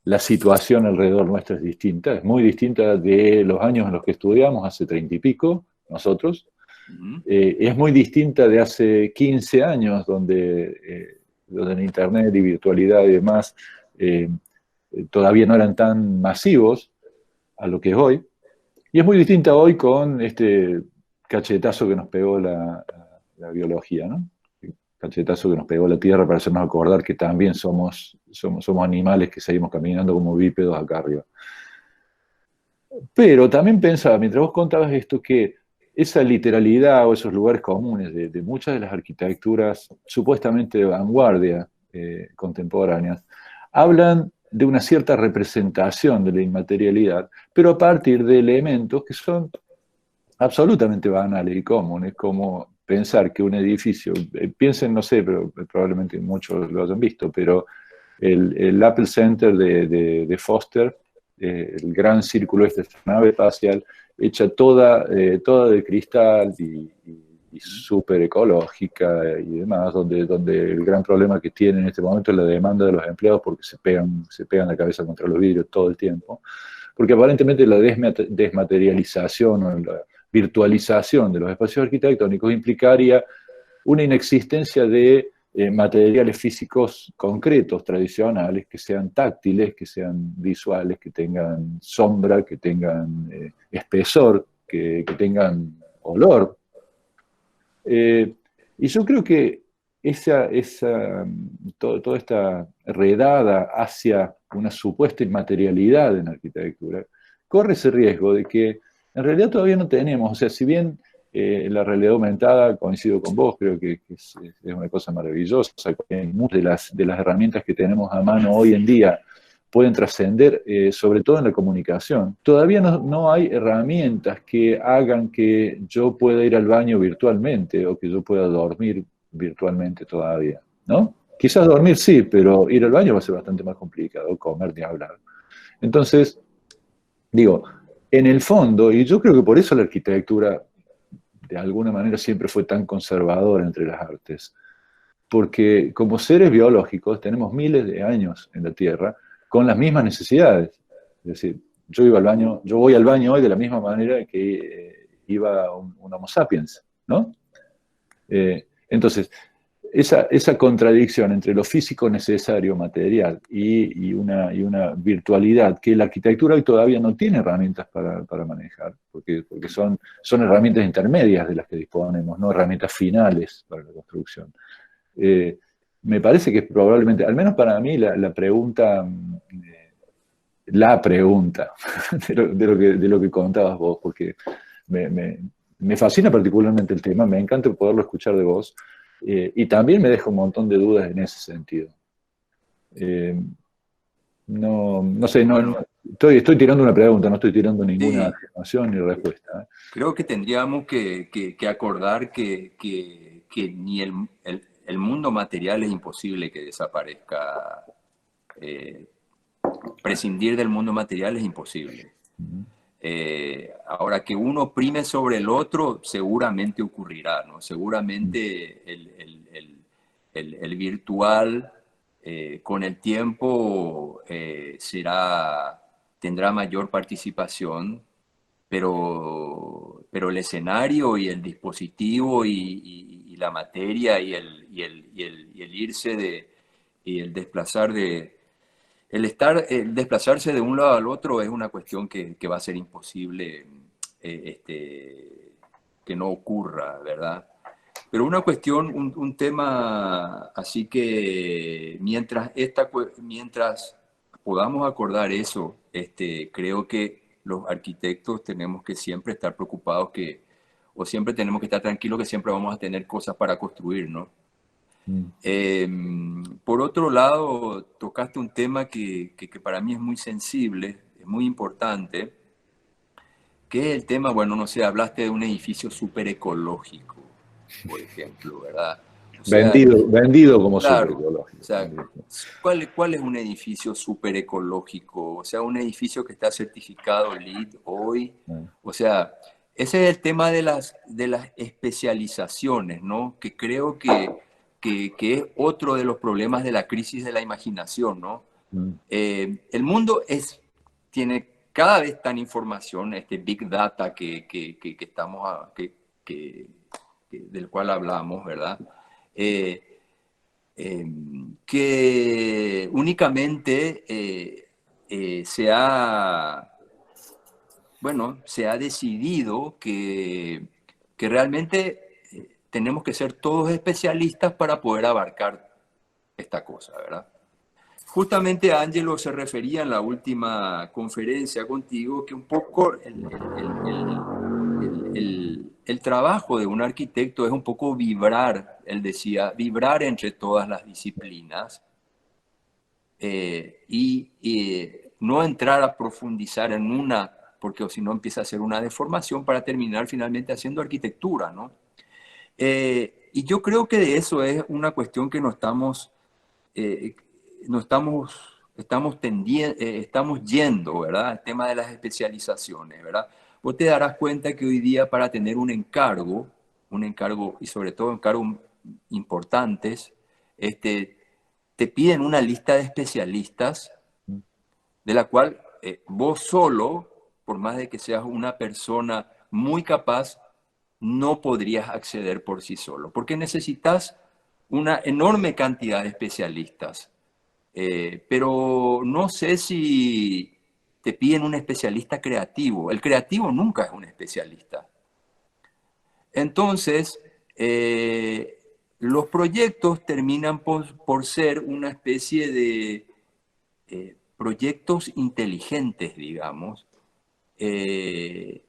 la situación alrededor nuestra es distinta, es muy distinta de los años en los que estudiamos, hace 30 y pico, nosotros. Es muy distinta de hace 15 años, donde en Internet y virtualidad y demás todavía no eran tan masivos a lo que es hoy. Y es muy distinta hoy con este cachetazo que nos pegó la biología, ¿no? Cachetazo que nos pegó la Tierra para hacernos acordar que también somos animales que seguimos caminando como bípedos acá arriba. Pero también pensaba, mientras vos contabas esto, que esa literalidad o esos lugares comunes de muchas de las arquitecturas supuestamente de vanguardia contemporáneas, hablan de una cierta representación de la inmaterialidad, pero a partir de elementos que son absolutamente banales y comunes, como pensar que un edificio, piensen, no sé, pero probablemente muchos lo hayan visto, pero el Apple Center de Foster, el gran círculo este, esta nave espacial, hecha toda de cristal y súper ecológica y demás, donde el gran problema que tiene en este momento es la demanda de los empleados porque se pegan la cabeza contra los vidrios todo el tiempo, porque aparentemente la desmaterialización o la virtualización de los espacios arquitectónicos implicaría una inexistencia de materiales físicos concretos, tradicionales, que sean táctiles, que sean visuales, que tengan sombra, que tengan espesor, que tengan olor. Y yo creo que toda esta redada hacia una supuesta inmaterialidad en la arquitectura corre ese riesgo de que en realidad todavía no tenemos, o sea, si bien la realidad aumentada, coincido con vos, creo que es una cosa maravillosa, que muchas de las herramientas que tenemos a mano hoy en día pueden trascender, sobre todo en la comunicación. Todavía no hay herramientas que hagan que yo pueda ir al baño virtualmente o que yo pueda dormir virtualmente todavía, ¿no? Quizás dormir sí, pero ir al baño va a ser bastante más complicado, comer ni hablar. Entonces, digo, en el fondo, y yo creo que por eso la arquitectura de alguna manera siempre fue tan conservadora entre las artes, porque como seres biológicos tenemos miles de años en la Tierra con las mismas necesidades. Es decir, yo voy al baño hoy de la misma manera que iba un Homo sapiens, ¿no? Entonces, esa contradicción entre lo físico necesario, material, y una virtualidad que la arquitectura hoy todavía no tiene herramientas para manejar, porque son herramientas intermedias de las que disponemos, no herramientas finales para la construcción. Me parece que probablemente, al menos para mí, la pregunta de lo que contabas vos, porque me fascina particularmente el tema, me encanta poderlo escuchar de vos, y también me deja un montón de dudas en ese sentido. No sé, estoy tirando una pregunta, no estoy tirando ninguna afirmación ni respuesta. Creo que tendríamos que acordar que ni el mundo material es imposible que desaparezca. Prescindir del mundo material es imposible. Ahora, que uno prime sobre el otro, seguramente ocurrirá, ¿no? Seguramente el virtual con el tiempo tendrá mayor participación, pero el escenario y el dispositivo y la materia y el irse y el desplazar el desplazarse de un lado al otro es una cuestión que va a ser imposible que no ocurra, ¿verdad? Pero una cuestión, un tema así que mientras podamos acordar eso, creo que los arquitectos tenemos que siempre estar preocupados o siempre tenemos que estar tranquilos que siempre vamos a tener cosas para construir, ¿no? Por otro lado, tocaste un tema que para mí es muy sensible, es muy importante, que es el tema, bueno, no sé, hablaste de un edificio súper ecológico, por ejemplo, ¿verdad? O sea, vendido como claro, súper ecológico. o sea, ¿cuál es un edificio súper ecológico? O sea, un edificio que está certificado LEED hoy. O sea, ese es el tema de las especializaciones, ¿no? Que creo que es otro de los problemas de la crisis de la imaginación, ¿no? Mm. El mundo tiene cada vez tan información, este Big Data que estamos del cual hablamos, ¿verdad? Eh, eh, que únicamente se ha decidido que realmente tenemos que ser todos especialistas para poder abarcar esta cosa, ¿verdad? Justamente Angelo se refería en la última conferencia contigo que un poco el trabajo de un arquitecto es un poco vibrar, él decía, vibrar entre todas las disciplinas y no entrar a profundizar en una, porque si no empieza a ser una deformación para terminar finalmente haciendo arquitectura, ¿no? Y yo creo que de eso es una cuestión que eh, no estamos yendo, ¿verdad? El tema de las especializaciones, ¿verdad? Vos te darás cuenta que hoy día para tener un encargo y sobre todo encargos importantes, este, te piden una lista de especialistas de la cual vos solo, por más de que seas una persona muy capaz, no podrías acceder por sí solo, porque necesitas una enorme cantidad de especialistas. Pero no sé si te piden un especialista creativo. El creativo nunca es un especialista. Entonces, los proyectos terminan por ser una especie de proyectos inteligentes, digamos, eh,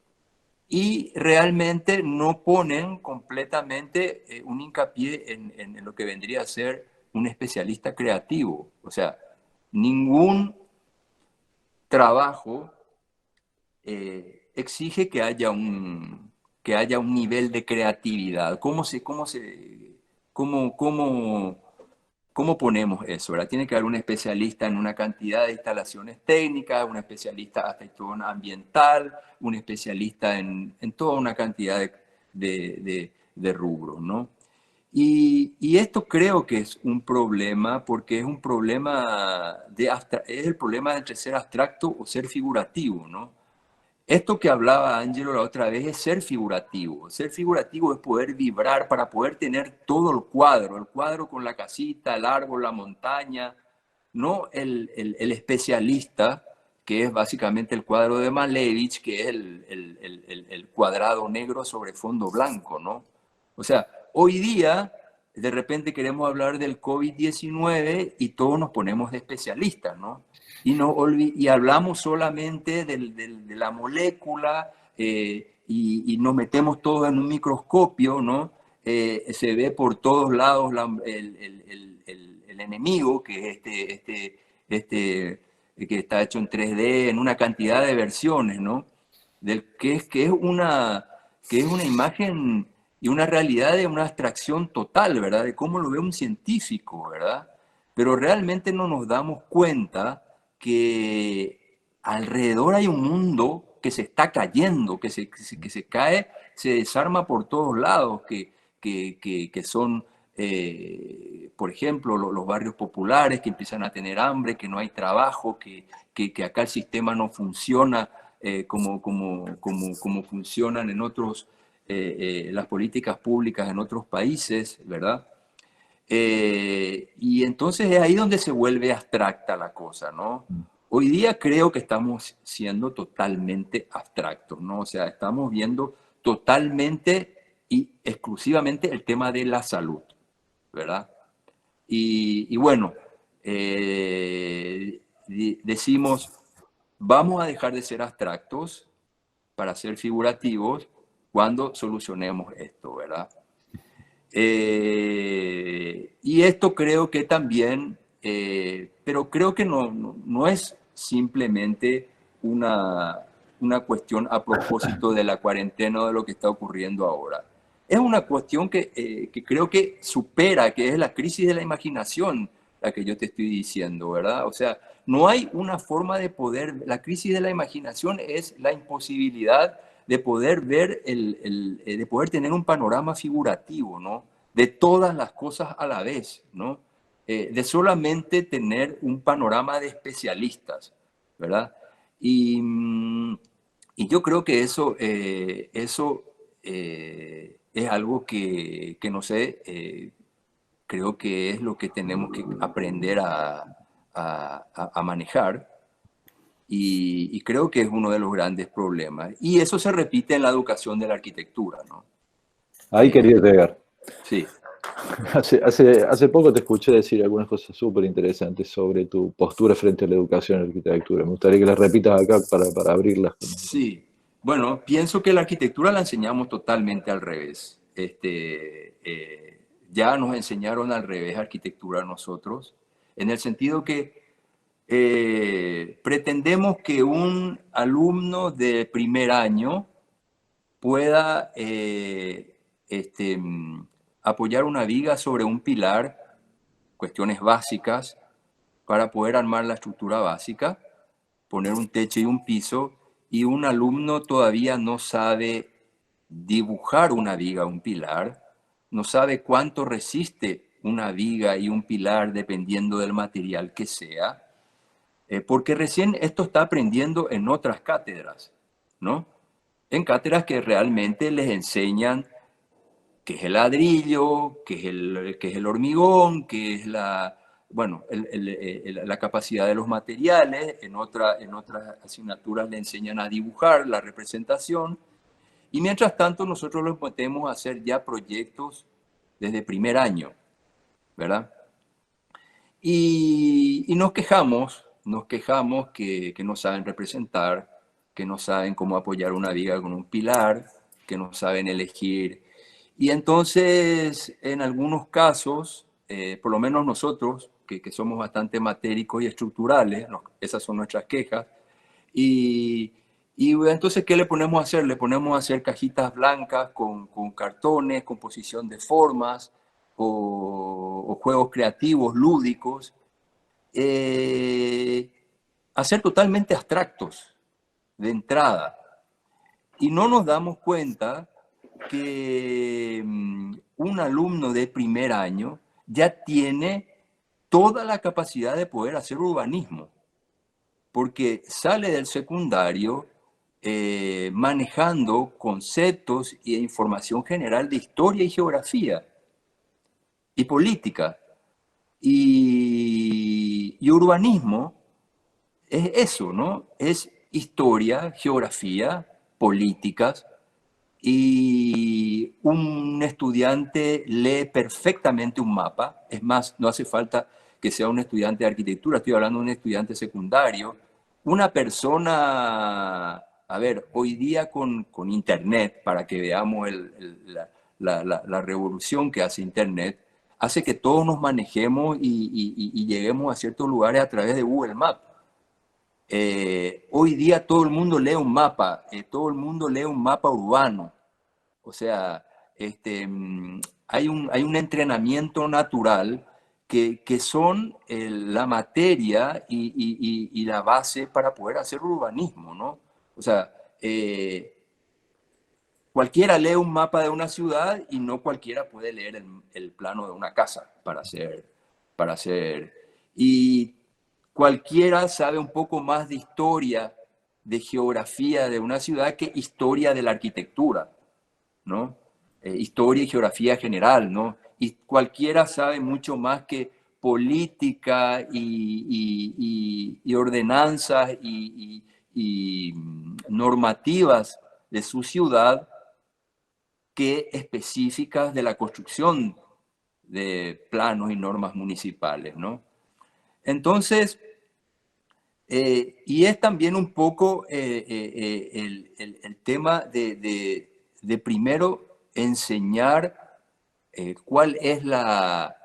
y realmente no ponen completamente un hincapié en lo que vendría a ser un especialista creativo. O sea, ningún trabajo exige que haya un nivel de creatividad. ¿Cómo ponemos eso? ¿Verdad? Tiene que haber un especialista en una cantidad de instalaciones técnicas, un especialista hasta en todo ambiental, un especialista en toda una cantidad de rubros, ¿no? Y esto creo que es un problema porque es un problema es el problema entre ser abstracto o ser figurativo, ¿no? Esto que hablaba Angelo la otra vez es ser figurativo. Ser figurativo es poder vibrar para poder tener todo el cuadro con la casita, el árbol, la montaña, no el especialista, que es básicamente el cuadro de Malevich, que es el cuadrado negro sobre fondo blanco, ¿no? O sea, hoy día de repente queremos hablar del COVID-19 y todos nos ponemos de especialistas, ¿no? Y hablamos solamente de la molécula y nos metemos todos en un microscopio, ¿no? Se ve por todos lados el enemigo, que es que está hecho en 3D, en una cantidad de versiones, ¿no? Que es una imagen y una realidad de una abstracción total, ¿verdad? De cómo lo ve un científico, ¿verdad? Pero realmente no nos damos cuenta que alrededor hay un mundo que se está cayendo, que se cae, se desarma por todos lados, que son, por ejemplo, los barrios populares que empiezan a tener hambre, que no hay trabajo, que acá el sistema no funciona como funcionan en otros, las políticas públicas en otros países, ¿verdad? Y entonces es ahí donde se vuelve abstracta la cosa, ¿no? Hoy día creo que estamos siendo totalmente abstractos, ¿no? O sea, estamos viendo totalmente y exclusivamente el tema de la salud, ¿verdad? Y bueno, decimos, vamos a dejar de ser abstractos para ser figurativos cuando solucionemos esto, ¿verdad? Y esto creo que también, pero creo que no es simplemente una, una cuestión a propósito de la cuarentena o de lo que está ocurriendo ahora. Es una cuestión que creo que supera, que es la crisis de la imaginación, la que yo te estoy diciendo, ¿verdad? O sea, no hay una forma de poder, la crisis de la imaginación es la imposibilidad de poder ver, de poder tener un panorama figurativo, ¿no? De todas las cosas a la vez, ¿no? de solamente tener un panorama de especialistas, ¿verdad? Y, y yo creo que eso es algo que no sé, creo que es lo que tenemos que aprender a manejar y creo que es uno de los grandes problemas. Y eso se repite en la educación de la arquitectura, ¿no? Ahí quería llegar. Sí. Hace poco te escuché decir algunas cosas súper interesantes sobre tu postura frente a la educación en arquitectura. Me gustaría que las repitas acá para abrirlas. Sí, bueno, pienso que la arquitectura la enseñamos totalmente al revés. Ya nos enseñaron al revés arquitectura a nosotros, en el sentido que pretendemos que un alumno de primer año pueda apoyar una viga sobre un pilar, cuestiones básicas, para poder armar la estructura básica, poner un techo y un piso, y un alumno todavía no sabe dibujar una viga, un pilar, no sabe cuánto resiste una viga y un pilar dependiendo del material que sea, porque recién esto está aprendiendo en otras cátedras, ¿no? En cátedras que realmente les enseñan qué es el ladrillo, qué es el hormigón, qué es la, bueno, la capacidad de los materiales. En otras asignaturas le enseñan a dibujar la representación. Y mientras tanto nosotros los metemos a hacer ya proyectos desde primer año, ¿verdad? Y nos quejamos que no saben representar, que no saben cómo apoyar una viga con un pilar, que no saben elegir. Y entonces, en algunos casos, por lo menos nosotros, que somos bastante matéricos y estructurales, esas son nuestras quejas, y, y entonces, ¿qué le ponemos a hacer? Le ponemos a hacer cajitas blancas con cartones, composición de formas o juegos creativos, lúdicos, eh, a ser totalmente abstractos de entrada. Y no nos damos cuenta que un alumno de primer año ya tiene toda la capacidad de poder hacer urbanismo, porque sale del secundario manejando conceptos e información general de historia y geografía y política. Y urbanismo es eso, ¿no? Es historia, geografía, políticas, y un estudiante lee perfectamente un mapa. Es más, no hace falta que sea un estudiante de arquitectura, estoy hablando de un estudiante secundario. Una persona, a ver, hoy día con Internet, para que veamos la revolución que hace Internet, hace que todos nos manejemos y lleguemos a ciertos lugares a través de Google Maps. Hoy día todo el mundo lee un mapa, todo el mundo lee un mapa urbano. O sea, hay un entrenamiento natural que son la materia y la base para poder hacer urbanismo, ¿no? O sea, cualquiera lee un mapa de una ciudad y no cualquiera puede leer el plano de una casa para hacer. Y cualquiera sabe un poco más de historia, de geografía de una ciudad que historia de la arquitectura, ¿no? Historia y geografía general, ¿no? Y cualquiera sabe mucho más que política y ordenanzas y normativas de su ciudad que específicas de la construcción de planos y normas municipales, ¿no? Entonces, y es también un poco el tema de primero enseñar cuál es la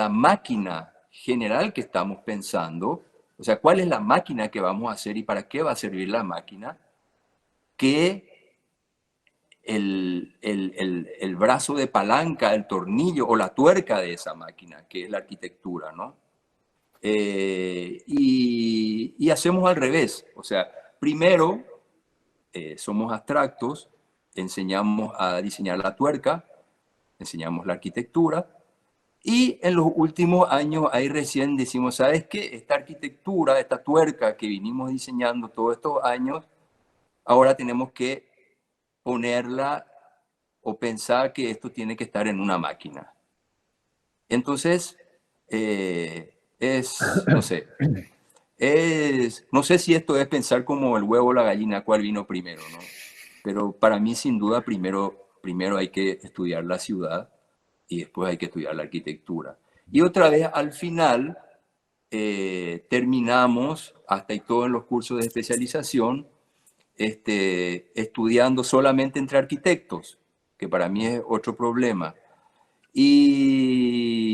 máquina general que estamos pensando, o sea, cuál es la máquina que vamos a hacer y para qué va a servir la máquina, que el brazo de palanca, el tornillo o la tuerca de esa máquina, que es la arquitectura, ¿no? Y hacemos al revés, o sea, primero somos abstractos, enseñamos a diseñar la tuerca, enseñamos la arquitectura, Y en los últimos años, ahí recién decimos, ¿sabes qué? Esta arquitectura, esta tuerca que vinimos diseñando todos estos años, ahora tenemos que ponerla o pensar que esto tiene que estar en una máquina. Entonces, no sé si esto es pensar como el huevo o la gallina, cuál vino primero, ¿no? Pero para mí, sin duda, primero hay que estudiar la ciudad y después hay que estudiar la arquitectura. Y otra vez, al final, terminamos, hasta y todo en los cursos de especialización, estudiando solamente entre arquitectos, que para mí es otro problema. Y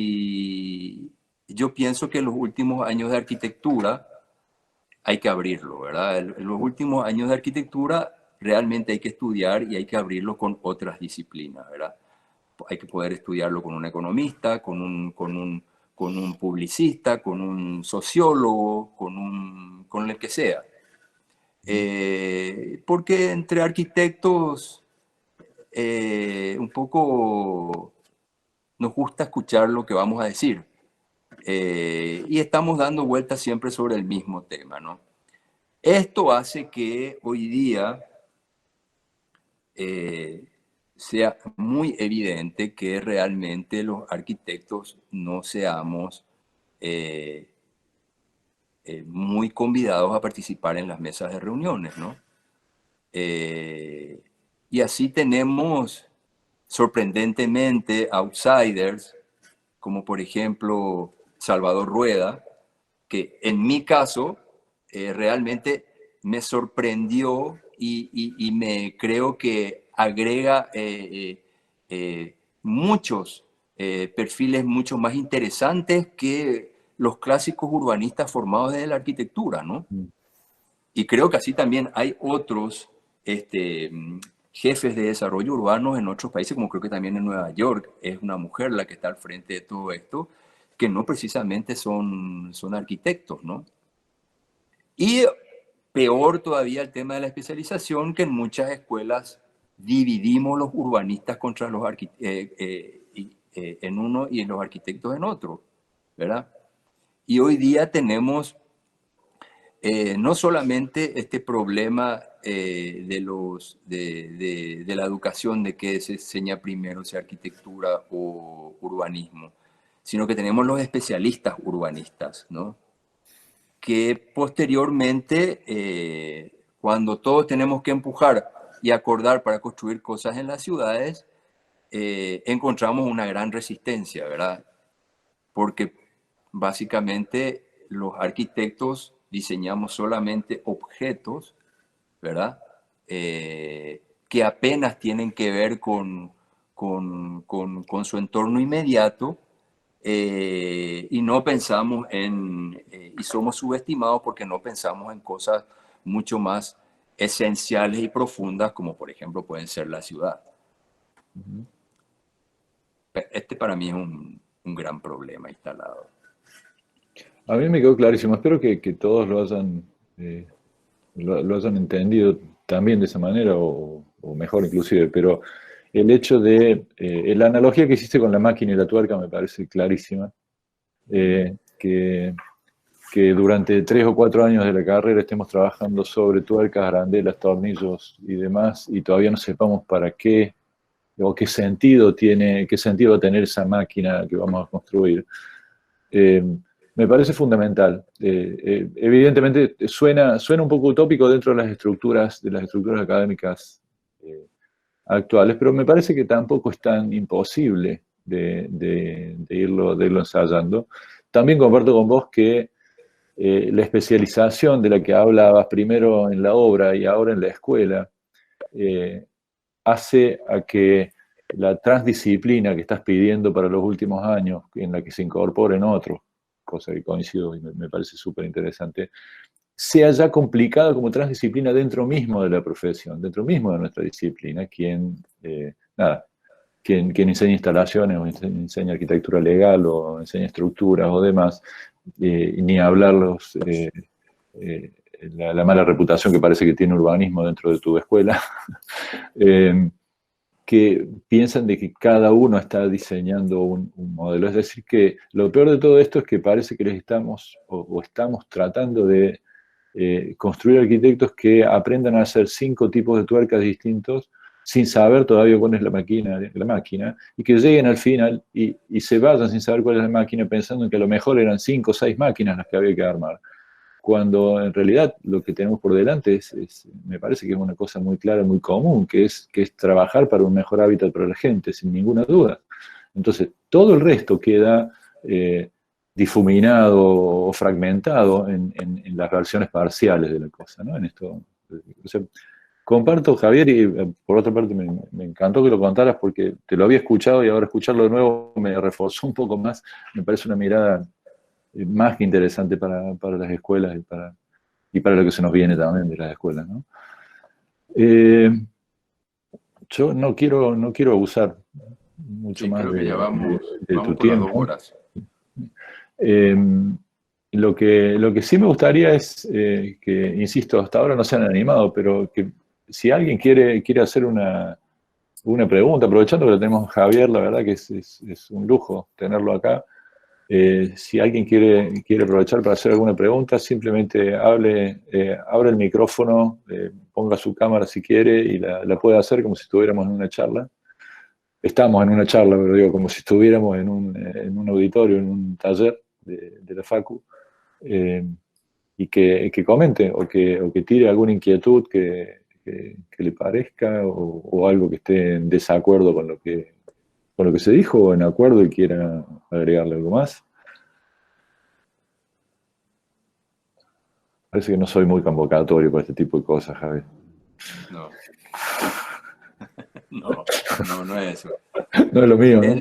yo pienso que en los últimos años de arquitectura hay que abrirlo, ¿verdad? En los últimos años de arquitectura realmente hay que estudiar y hay que abrirlo con otras disciplinas, ¿verdad? Hay que poder estudiarlo con un economista, con un publicista, con un sociólogo, con el que sea. Porque entre arquitectos un poco nos gusta escuchar lo que vamos a decir. Y estamos dando vueltas siempre sobre el mismo tema, ¿no? Esto hace que hoy día sea muy evidente que realmente los arquitectos no seamos muy convidados a participar en las mesas de reuniones, ¿no? Y así tenemos sorprendentemente outsiders, como por ejemplo Salvador Rueda, que en mi caso realmente me sorprendió y me creo que agrega muchos perfiles mucho más interesantes que los clásicos urbanistas formados desde la arquitectura, ¿no? Y creo que así también hay otros jefes de desarrollo urbano en otros países, como creo que también en Nueva York es una mujer la que está al frente de todo esto, que no precisamente son arquitectos, ¿no? Y peor todavía el tema de la especialización, que en muchas escuelas dividimos los urbanistas contra los en uno y en los arquitectos en otro, ¿verdad? Y hoy día tenemos no solamente este problema de la educación, de qué se enseña primero, si arquitectura o urbanismo, sino que tenemos los especialistas urbanistas, ¿no? Que posteriormente, cuando todos tenemos que empujar y acordar para construir cosas en las ciudades, encontramos una gran resistencia, ¿verdad? Porque básicamente los arquitectos diseñamos solamente objetos, ¿verdad? Que apenas tienen que ver con su entorno inmediato y no pensamos y somos subestimados porque no pensamos en cosas mucho más esenciales y profundas como por ejemplo pueden ser la ciudad. Este para mí es un gran problema instalado. A mí me quedó clarísimo, espero que todos lo hayan entendido también de esa manera, o mejor inclusive, pero el hecho de, la analogía que hiciste con la máquina y la tuerca me parece clarísima, que durante 3 o 4 años de la carrera estemos trabajando sobre tuercas, arandelas, tornillos y demás, y todavía no sepamos para qué, o qué sentido va a tener esa máquina que vamos a construir. Me parece fundamental. Evidentemente suena un poco utópico dentro de las estructuras académicas actuales, pero me parece que tampoco es tan imposible de irlo ensayando. También comparto con vos que la especialización de la que hablabas primero en la obra y ahora en la escuela hace a que la transdisciplina que estás pidiendo para los últimos años, en la que se incorporen otros, cosa que coincido y me parece súper interesante, sea ya complicada como transdisciplina dentro mismo de la profesión, dentro mismo de nuestra disciplina, quien enseña instalaciones o enseña arquitectura legal o enseña estructuras o demás, ni hablar la mala reputación que parece que tiene urbanismo dentro de tu escuela, que piensan de que cada uno está diseñando un modelo. Es decir, que lo peor de todo esto es que parece que les estamos, o estamos tratando de construir arquitectos que aprendan a hacer 5 tipos de tuercas distintos sin saber todavía cuál es la máquina, y que lleguen al final y se vayan sin saber cuál es la máquina, pensando en que a lo mejor eran 5 o 6 máquinas las que había que armar. Cuando en realidad lo que tenemos por delante me parece que es una cosa muy clara, muy común, que es trabajar para un mejor hábitat para la gente, sin ninguna duda. Entonces, todo el resto queda difuminado o fragmentado en las versiones parciales de la cosa, ¿no? En esto, o sea, comparto, Javier, y por otra parte me encantó que lo contaras porque te lo había escuchado y ahora escucharlo de nuevo me reforzó un poco más. Me parece una mirada más que interesante para las escuelas y para lo que se nos viene también de las escuelas, ¿no? Yo no quiero abusar mucho más creo que ya vamos tu por las 2 tiempo. horas. Lo que sí me gustaría es que, insisto, hasta ahora no se han animado, pero que si alguien quiere hacer una pregunta, aprovechando que lo tenemos a Javier, la verdad que es un lujo tenerlo acá. Si alguien quiere aprovechar para hacer alguna pregunta, simplemente abre el micrófono, ponga su cámara si quiere y la puede hacer como si estuviéramos en una charla. Estamos en una charla, pero digo, como si estuviéramos en un auditorio, en un taller de la Facu, y que comente o que tire alguna inquietud que le parezca o algo que esté en desacuerdo con lo que se dijo o en acuerdo y quiera agregarle algo más. Parece que no soy muy convocatorio para este tipo de cosas, Javier. No. No es eso. No es lo mío, ¿no?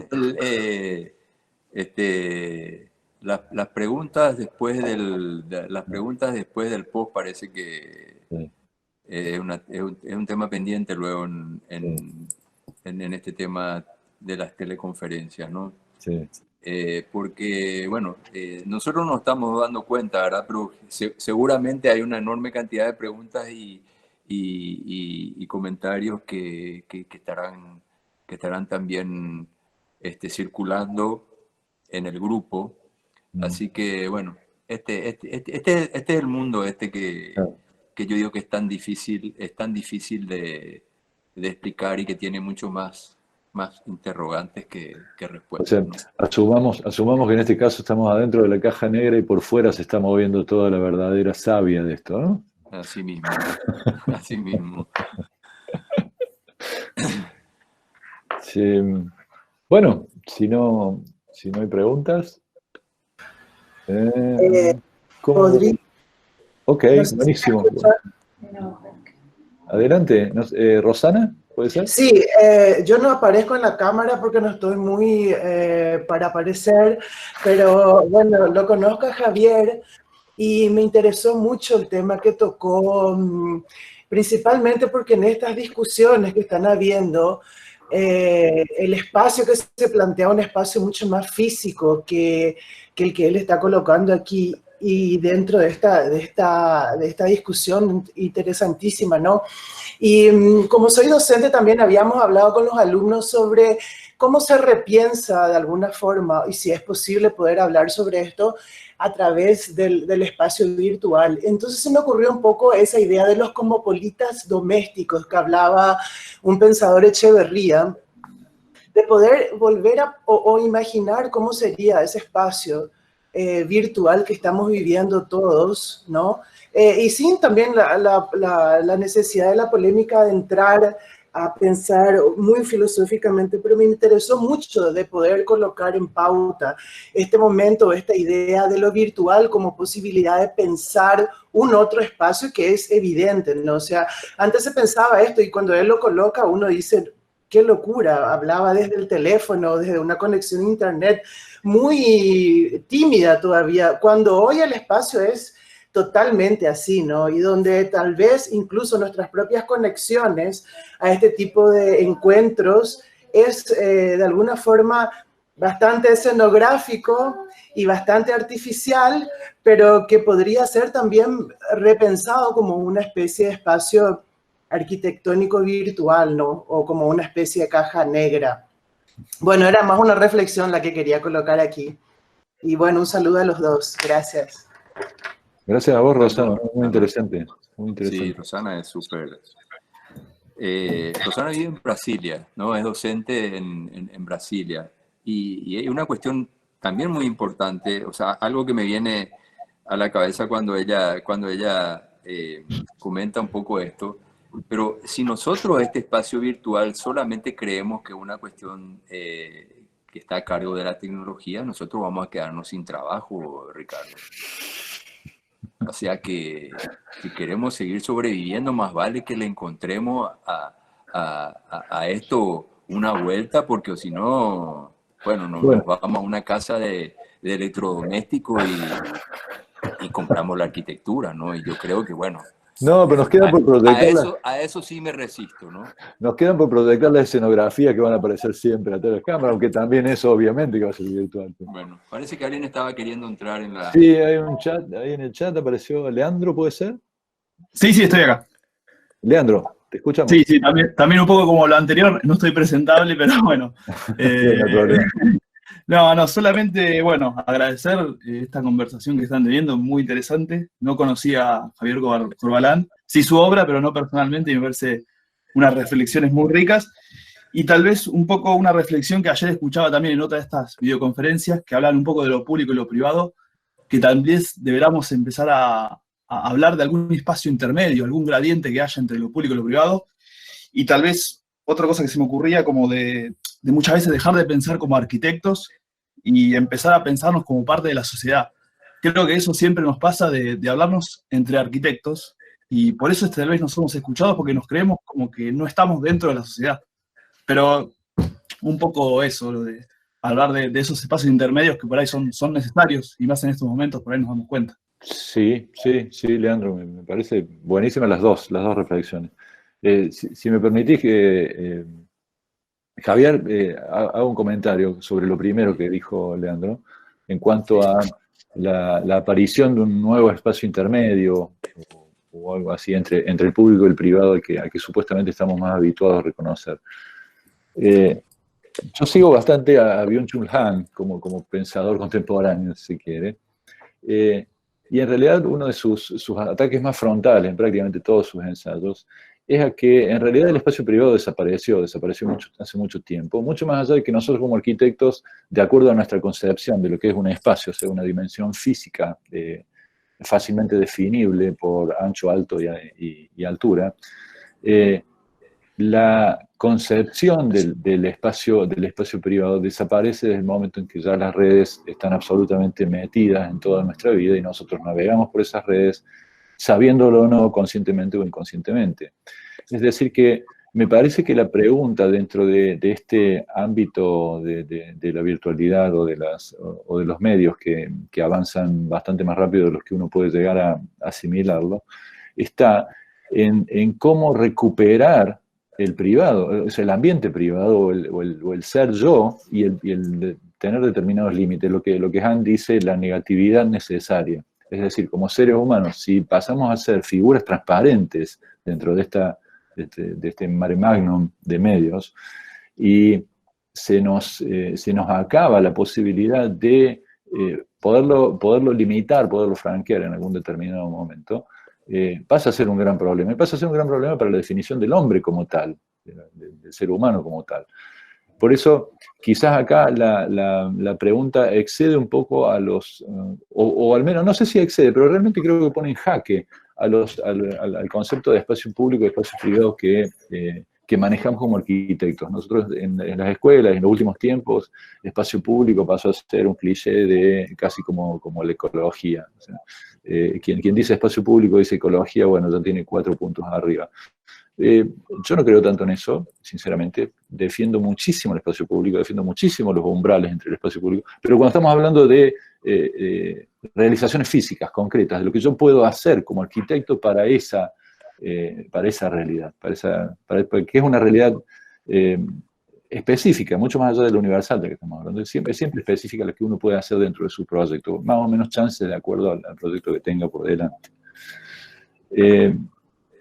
Las preguntas después del post parece que Sí. es un tema pendiente luego en este tema de las teleconferencias, ¿no? Sí. Porque, bueno, nosotros nos estamos dando cuenta, ¿verdad? Pero seguramente hay una enorme cantidad de preguntas y comentarios que estarán también circulando en el grupo. Así que, bueno, este es el mundo que yo digo que es tan difícil de explicar y que tiene mucho más interrogantes que O respuestas, sea, ¿no? asumamos que en este caso estamos adentro de la caja negra y por fuera se está moviendo toda la verdadera savia de esto, ¿no? Así mismo, así mismo. Sí. Bueno, si no hay preguntas, ¿cómo? Podría, Ok, no sé si me buenísimo. escuchan. Adelante. ¿Rosana? ¿Puede ser? Sí, yo no aparezco en la cámara porque no estoy muy para aparecer, pero bueno, lo conozco a Javier y me interesó mucho el tema que tocó, principalmente porque en estas discusiones que están habiendo, el espacio que se plantea un espacio mucho más físico que el que él está colocando aquí y dentro de esta discusión interesantísima, ¿no? Y como soy docente también habíamos hablado con los alumnos sobre cómo se repiensa de alguna forma y si es posible poder hablar sobre esto a través del espacio virtual. Entonces se me ocurrió un poco esa idea de los cosmopolitas domésticos que hablaba un pensador Echeverría, de poder volver o imaginar cómo sería ese espacio virtual que estamos viviendo todos, ¿no? Y sin también la necesidad de la polémica de entrar a pensar muy filosóficamente, pero me interesó mucho de poder colocar en pauta este momento, esta idea de lo virtual como posibilidad de pensar un otro espacio que es evidente, ¿no? O sea, antes se pensaba esto y cuando él lo coloca uno dice, qué locura, hablaba desde el teléfono, desde una conexión a internet muy tímida todavía, cuando hoy el espacio es totalmente así, ¿no? Y donde tal vez incluso nuestras propias conexiones a este tipo de encuentros es de alguna forma bastante escenográfico y bastante artificial, pero que podría ser también repensado como una especie de espacio arquitectónico virtual, ¿no? O como una especie de caja negra. Bueno, era más una reflexión la que quería colocar aquí. Y bueno, un saludo a los dos. Gracias. Gracias a vos, Rosana. Muy interesante. Muy interesante. Sí, Rosana es súper... Rosana vive en Brasilia, ¿no? Es docente en Brasilia. Y hay una cuestión también muy importante, o sea, algo que me viene a la cabeza cuando ella comenta un poco esto. Pero si nosotros este espacio virtual solamente creemos que es una cuestión que está a cargo de la tecnología, nosotros vamos a quedarnos sin trabajo, Ricardo. O sea que si queremos seguir sobreviviendo, más vale que le encontremos a esto una vuelta, porque si no, bueno, nos vamos a una casa de electrodomésticos y compramos la arquitectura, ¿no? Y yo creo que, bueno... No, pero nos queda por proyectar. A eso sí me resisto, ¿no? Nos quedan por proyectar la escenografía que van a aparecer siempre a todas las cámaras, aunque también eso obviamente que va a ser virtual. Bueno, parece que alguien estaba queriendo entrar en la... Sí, hay un chat, ahí en el chat apareció Leandro, ¿puede ser? Sí, estoy acá. Leandro, te escuchamos. Sí, también un poco como lo anterior, no estoy presentable, pero bueno. No, solamente, bueno, agradecer esta conversación que están teniendo, muy interesante. No conocía a Javier Corbalán, sí su obra, pero no personalmente, y me parece unas reflexiones muy ricas. Y tal vez un poco una reflexión que ayer escuchaba también en otra de estas videoconferencias, que hablan un poco de lo público y lo privado, que tal vez deberíamos empezar a hablar de algún espacio intermedio, algún gradiente que haya entre lo público y lo privado. Y tal vez otra cosa que se me ocurría como de muchas veces dejar de pensar como arquitectos y empezar a pensarnos como parte de la sociedad. Creo que eso siempre nos pasa de hablarnos entre arquitectos, y por eso tal vez no somos escuchados, porque nos creemos como que no estamos dentro de la sociedad. Pero un poco eso, lo de hablar de esos espacios intermedios que por ahí son necesarios, y más en estos momentos, por ahí nos damos cuenta. Sí, Leandro, me parece buenísimas las dos reflexiones. Si me permitís que... Javier, hago un comentario sobre lo primero que dijo Leandro, en cuanto a la aparición de un nuevo espacio intermedio, o algo así, entre el público y el privado, al que supuestamente estamos más habituados a reconocer. Yo sigo bastante a Byung-Chul Han como pensador contemporáneo, si quiere, y en realidad uno de sus ataques más frontales en prácticamente todos sus ensayos es a que en realidad el espacio privado desapareció hace mucho tiempo, mucho más allá de que nosotros como arquitectos, de acuerdo a nuestra concepción de lo que es un espacio, o sea, una dimensión física fácilmente definible por ancho, alto y altura, la concepción del espacio privado desaparece desde el momento en que ya las redes están absolutamente metidas en toda nuestra vida y nosotros navegamos por esas redes, sabiéndolo o no, conscientemente o inconscientemente. Es decir que me parece que la pregunta dentro de este ámbito de la virtualidad o de los medios que avanzan bastante más rápido de los que uno puede llegar a asimilarlo, está en cómo recuperar el privado, o sea, el ambiente privado o el ser yo y el tener determinados límites, lo que Han dice, la negatividad necesaria. Es decir, como seres humanos, si pasamos a ser figuras transparentes dentro de este mare magnum de medios, y se nos acaba la posibilidad de poderlo limitar, poderlo franquear en algún determinado momento, pasa a ser un gran problema. Y pasa a ser un gran problema para la definición del hombre como tal, del ser humano como tal. Por eso, quizás acá la pregunta excede un poco a los, o al menos, no sé si excede, pero realmente creo que pone en jaque al concepto de espacio público y espacio privado que manejamos como arquitectos. Nosotros en las escuelas, en los últimos tiempos, espacio público pasó a ser un cliché de casi como la ecología. O sea, quien dice espacio público dice ecología, bueno, ya tiene 4 puntos arriba. Yo no creo tanto en eso, sinceramente. Defiendo muchísimo el espacio público, defiendo muchísimo los umbrales entre el espacio público, pero cuando estamos hablando de realizaciones físicas, concretas, de lo que yo puedo hacer como arquitecto para esa realidad, que es una realidad específica, mucho más allá de lo universal de que estamos hablando, siempre específica lo que uno puede hacer dentro de su proyecto, más o menos chance de acuerdo al proyecto que tenga por delante.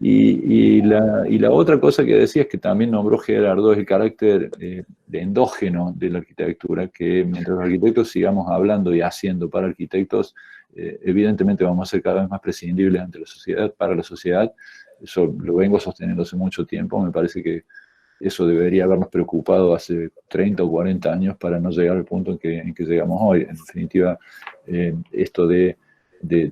Y la otra cosa que decías, que también nombró Gerardo, es el carácter de endógeno de la arquitectura, que mientras los arquitectos sigamos hablando y haciendo para arquitectos, evidentemente vamos a ser cada vez más prescindibles ante la sociedad, para la sociedad. Eso lo vengo sosteniendo hace mucho tiempo. Me parece que eso debería habernos preocupado hace 30 o 40 años para no llegar al punto en que llegamos hoy. En definitiva, esto de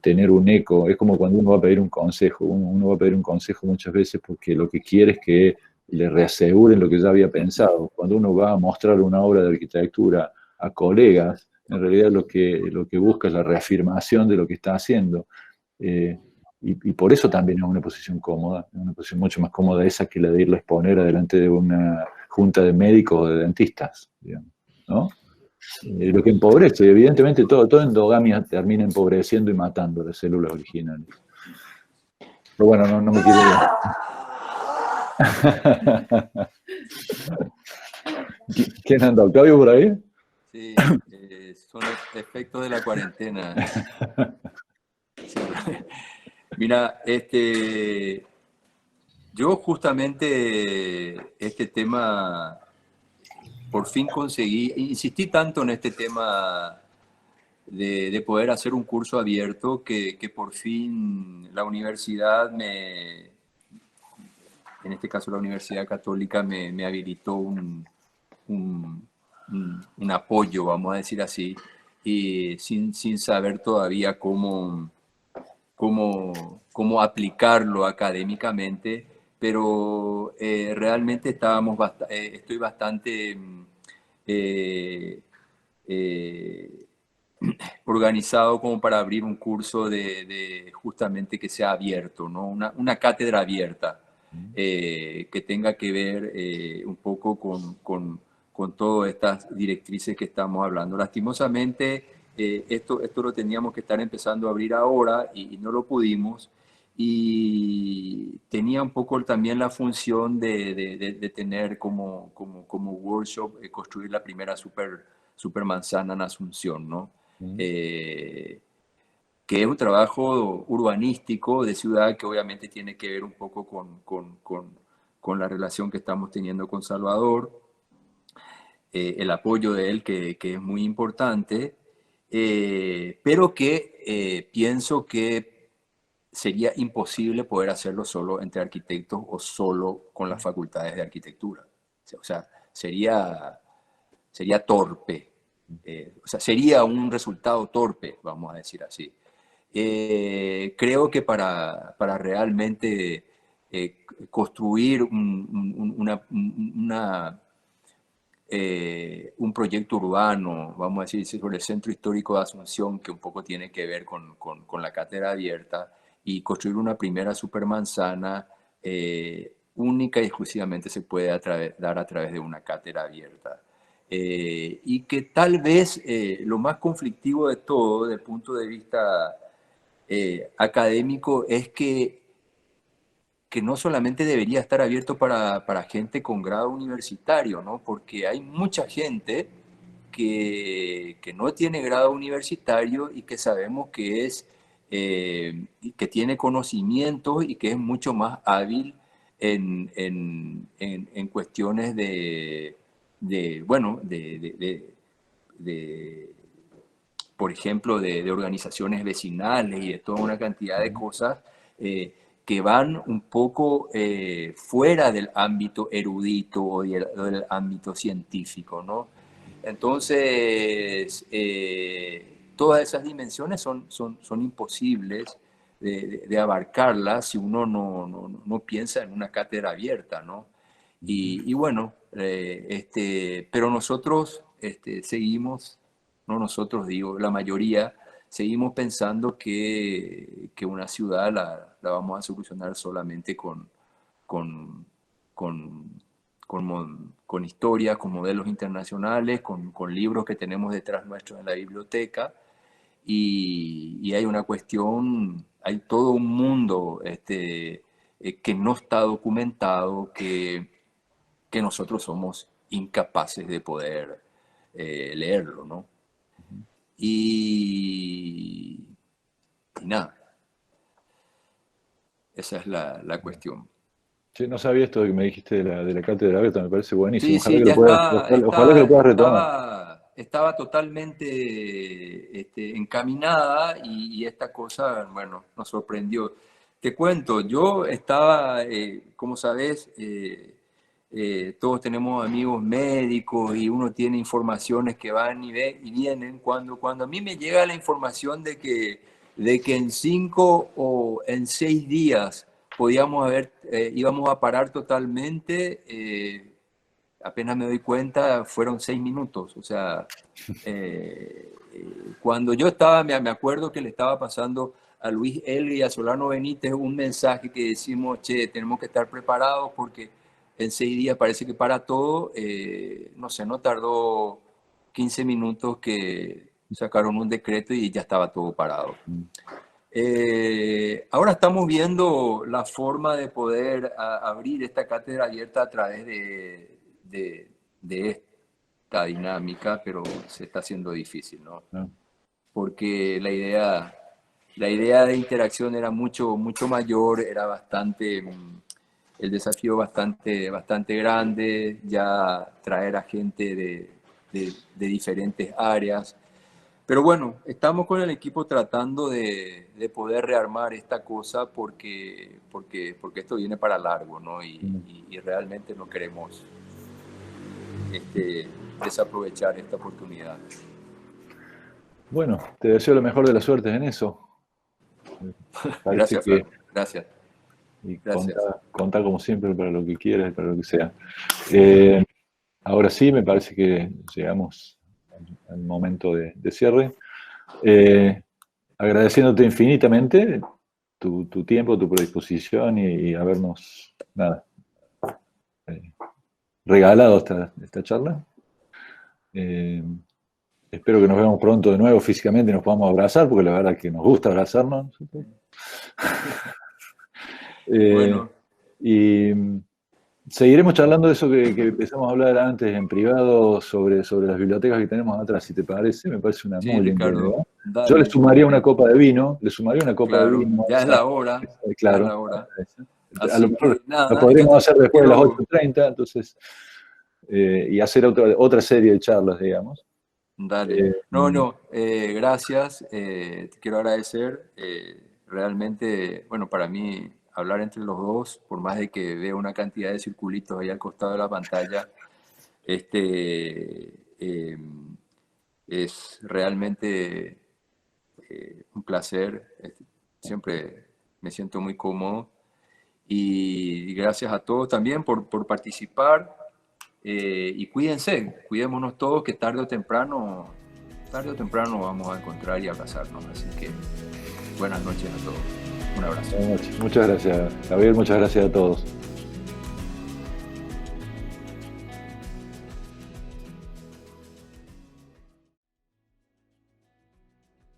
tener un eco, es como cuando uno va a pedir un consejo. Uno va a pedir un consejo muchas veces porque lo que quiere es que le reaseguren lo que ya había pensado. Cuando uno va a mostrar una obra de arquitectura a colegas, en realidad lo que busca es la reafirmación de lo que está haciendo. Y por eso también es una posición cómoda, es una posición mucho más cómoda esa que la de irlo a exponer adelante de una junta de médicos o de dentistas, digamos, ¿no? Lo que empobrece, evidentemente toda endogamia termina empobreciendo y matando las células originales. Pero bueno, no me quiero ir. ¿Quién anda? ¿Octavio por ahí? Sí, son efectos de la cuarentena. Sí. Mira, yo justamente este tema, por fin conseguí, insistí tanto en este tema de poder hacer un curso abierto que por fin la universidad en este caso la Universidad Católica, me habilitó un apoyo, vamos a decir así, y sin saber todavía cómo aplicarlo académicamente, pero realmente estoy bastante eh, eh, organizado como para abrir un curso de justamente que sea abierto, ¿no? Una cátedra abierta que tenga que ver un poco con todas estas directrices que estamos hablando. Lastimosamente, esto lo teníamos que estar empezando a abrir ahora y no lo pudimos. Y tenía un poco también la función de tener como workshop, construir la primera super manzana en Asunción, ¿no? Eh, que es un trabajo urbanístico de ciudad que obviamente tiene que ver un poco con la relación que estamos teniendo con Salvador, el apoyo de él que es muy importante, pero que pienso que sería imposible poder hacerlo solo entre arquitectos o solo con las facultades de arquitectura. O sea, sería torpe. O sea, sería un resultado torpe, vamos a decir así. Creo que para realmente construir un proyecto urbano, vamos a decir, sobre el centro histórico de Asunción, que un poco tiene que ver con la cátedra abierta, y construir una primera supermanzana única y exclusivamente se puede dar a través de una cátedra abierta. Y que tal vez lo más conflictivo de todo, desde el punto de vista académico, es que no solamente debería estar abierto para gente con grado universitario, ¿no? Porque hay mucha gente que no tiene grado universitario y que sabemos que que tiene conocimientos y que es mucho más hábil en cuestiones bueno, por ejemplo, de organizaciones vecinales y de toda una cantidad de cosas que van un poco fuera del ámbito erudito o del ámbito científico, ¿no? Entonces, todas esas dimensiones son imposibles de abarcarlas si uno no piensa en una cátedra abierta, ¿no? Y bueno, pero nosotros seguimos, no nosotros digo, la mayoría, seguimos pensando que una ciudad la vamos a solucionar solamente con, con, con historias, con modelos internacionales, con libros que tenemos detrás nuestros en la biblioteca. Y hay una cuestión, hay todo un mundo que no está documentado, que nosotros somos incapaces de poder leerlo, ¿no? Y nada. esa es la cuestión. Sí, no sabía esto de que me dijiste de la cátedra abierta, me parece buenísimo. Sí, Ojalá que lo puedas retomar. estaba totalmente encaminada y esta cosa, bueno, nos sorprendió. Te cuento, yo estaba, como sabes, todos tenemos amigos médicos y uno tiene informaciones que van y vienen. Cuando a mí me llega la información de que en 5 o en 6 días íbamos a parar totalmente, apenas me doy cuenta, fueron 6 minutos. O sea, cuando yo estaba, me acuerdo que le estaba pasando a Luis Elgue y a Solano Benítez un mensaje que decimos, che, tenemos que estar preparados porque en 6 días parece que para todo. No sé, no tardó 15 minutos que sacaron un decreto y ya estaba todo parado. Ahora estamos viendo la forma de poder abrir esta cátedra abierta a través de esta dinámica, pero se está haciendo difícil, ¿no? Porque la idea de interacción era mucho mayor, era el desafío bastante grande, ya traer a gente de diferentes áreas. Pero bueno, estamos con el equipo tratando de poder rearmar esta cosa porque esto viene para largo, ¿no? Y realmente no queremos desaprovechar esta oportunidad. Bueno, te deseo lo mejor de las suertes en eso. Gracias, Fran. Gracias. Y Gracias. contá como siempre para lo que quieras, para lo que sea. Ahora sí, me parece que llegamos al momento de cierre. Agradeciéndote infinitamente tu tiempo, tu predisposición y habernos regalado esta charla. Espero que nos veamos pronto de nuevo físicamente y nos podamos abrazar, porque la verdad es que nos gusta abrazarnos. Bueno. Y seguiremos charlando de eso que empezamos a hablar antes en privado sobre las bibliotecas que tenemos atrás, si te parece. Me parece una muy linda idea. Yo le sumaría una copa de vino, de vino. Ya es la hora. Claro. Ya es la hora. A lo mejor lo podríamos hacer después de las 8:30, entonces, y hacer otra serie de charlas, digamos. Dale. Gracias. Te quiero agradecer. Realmente, bueno, para mí hablar entre los dos, por más de que vea una cantidad de circulitos ahí al costado de la pantalla, es realmente un placer. Siempre me siento muy cómodo. Y gracias a todos también por participar. Y cuidémonos todos, que tarde o temprano vamos a encontrar y abrazarnos. Así que buenas noches a todos. Un abrazo. Muchas gracias, Javier. Muchas gracias a todos.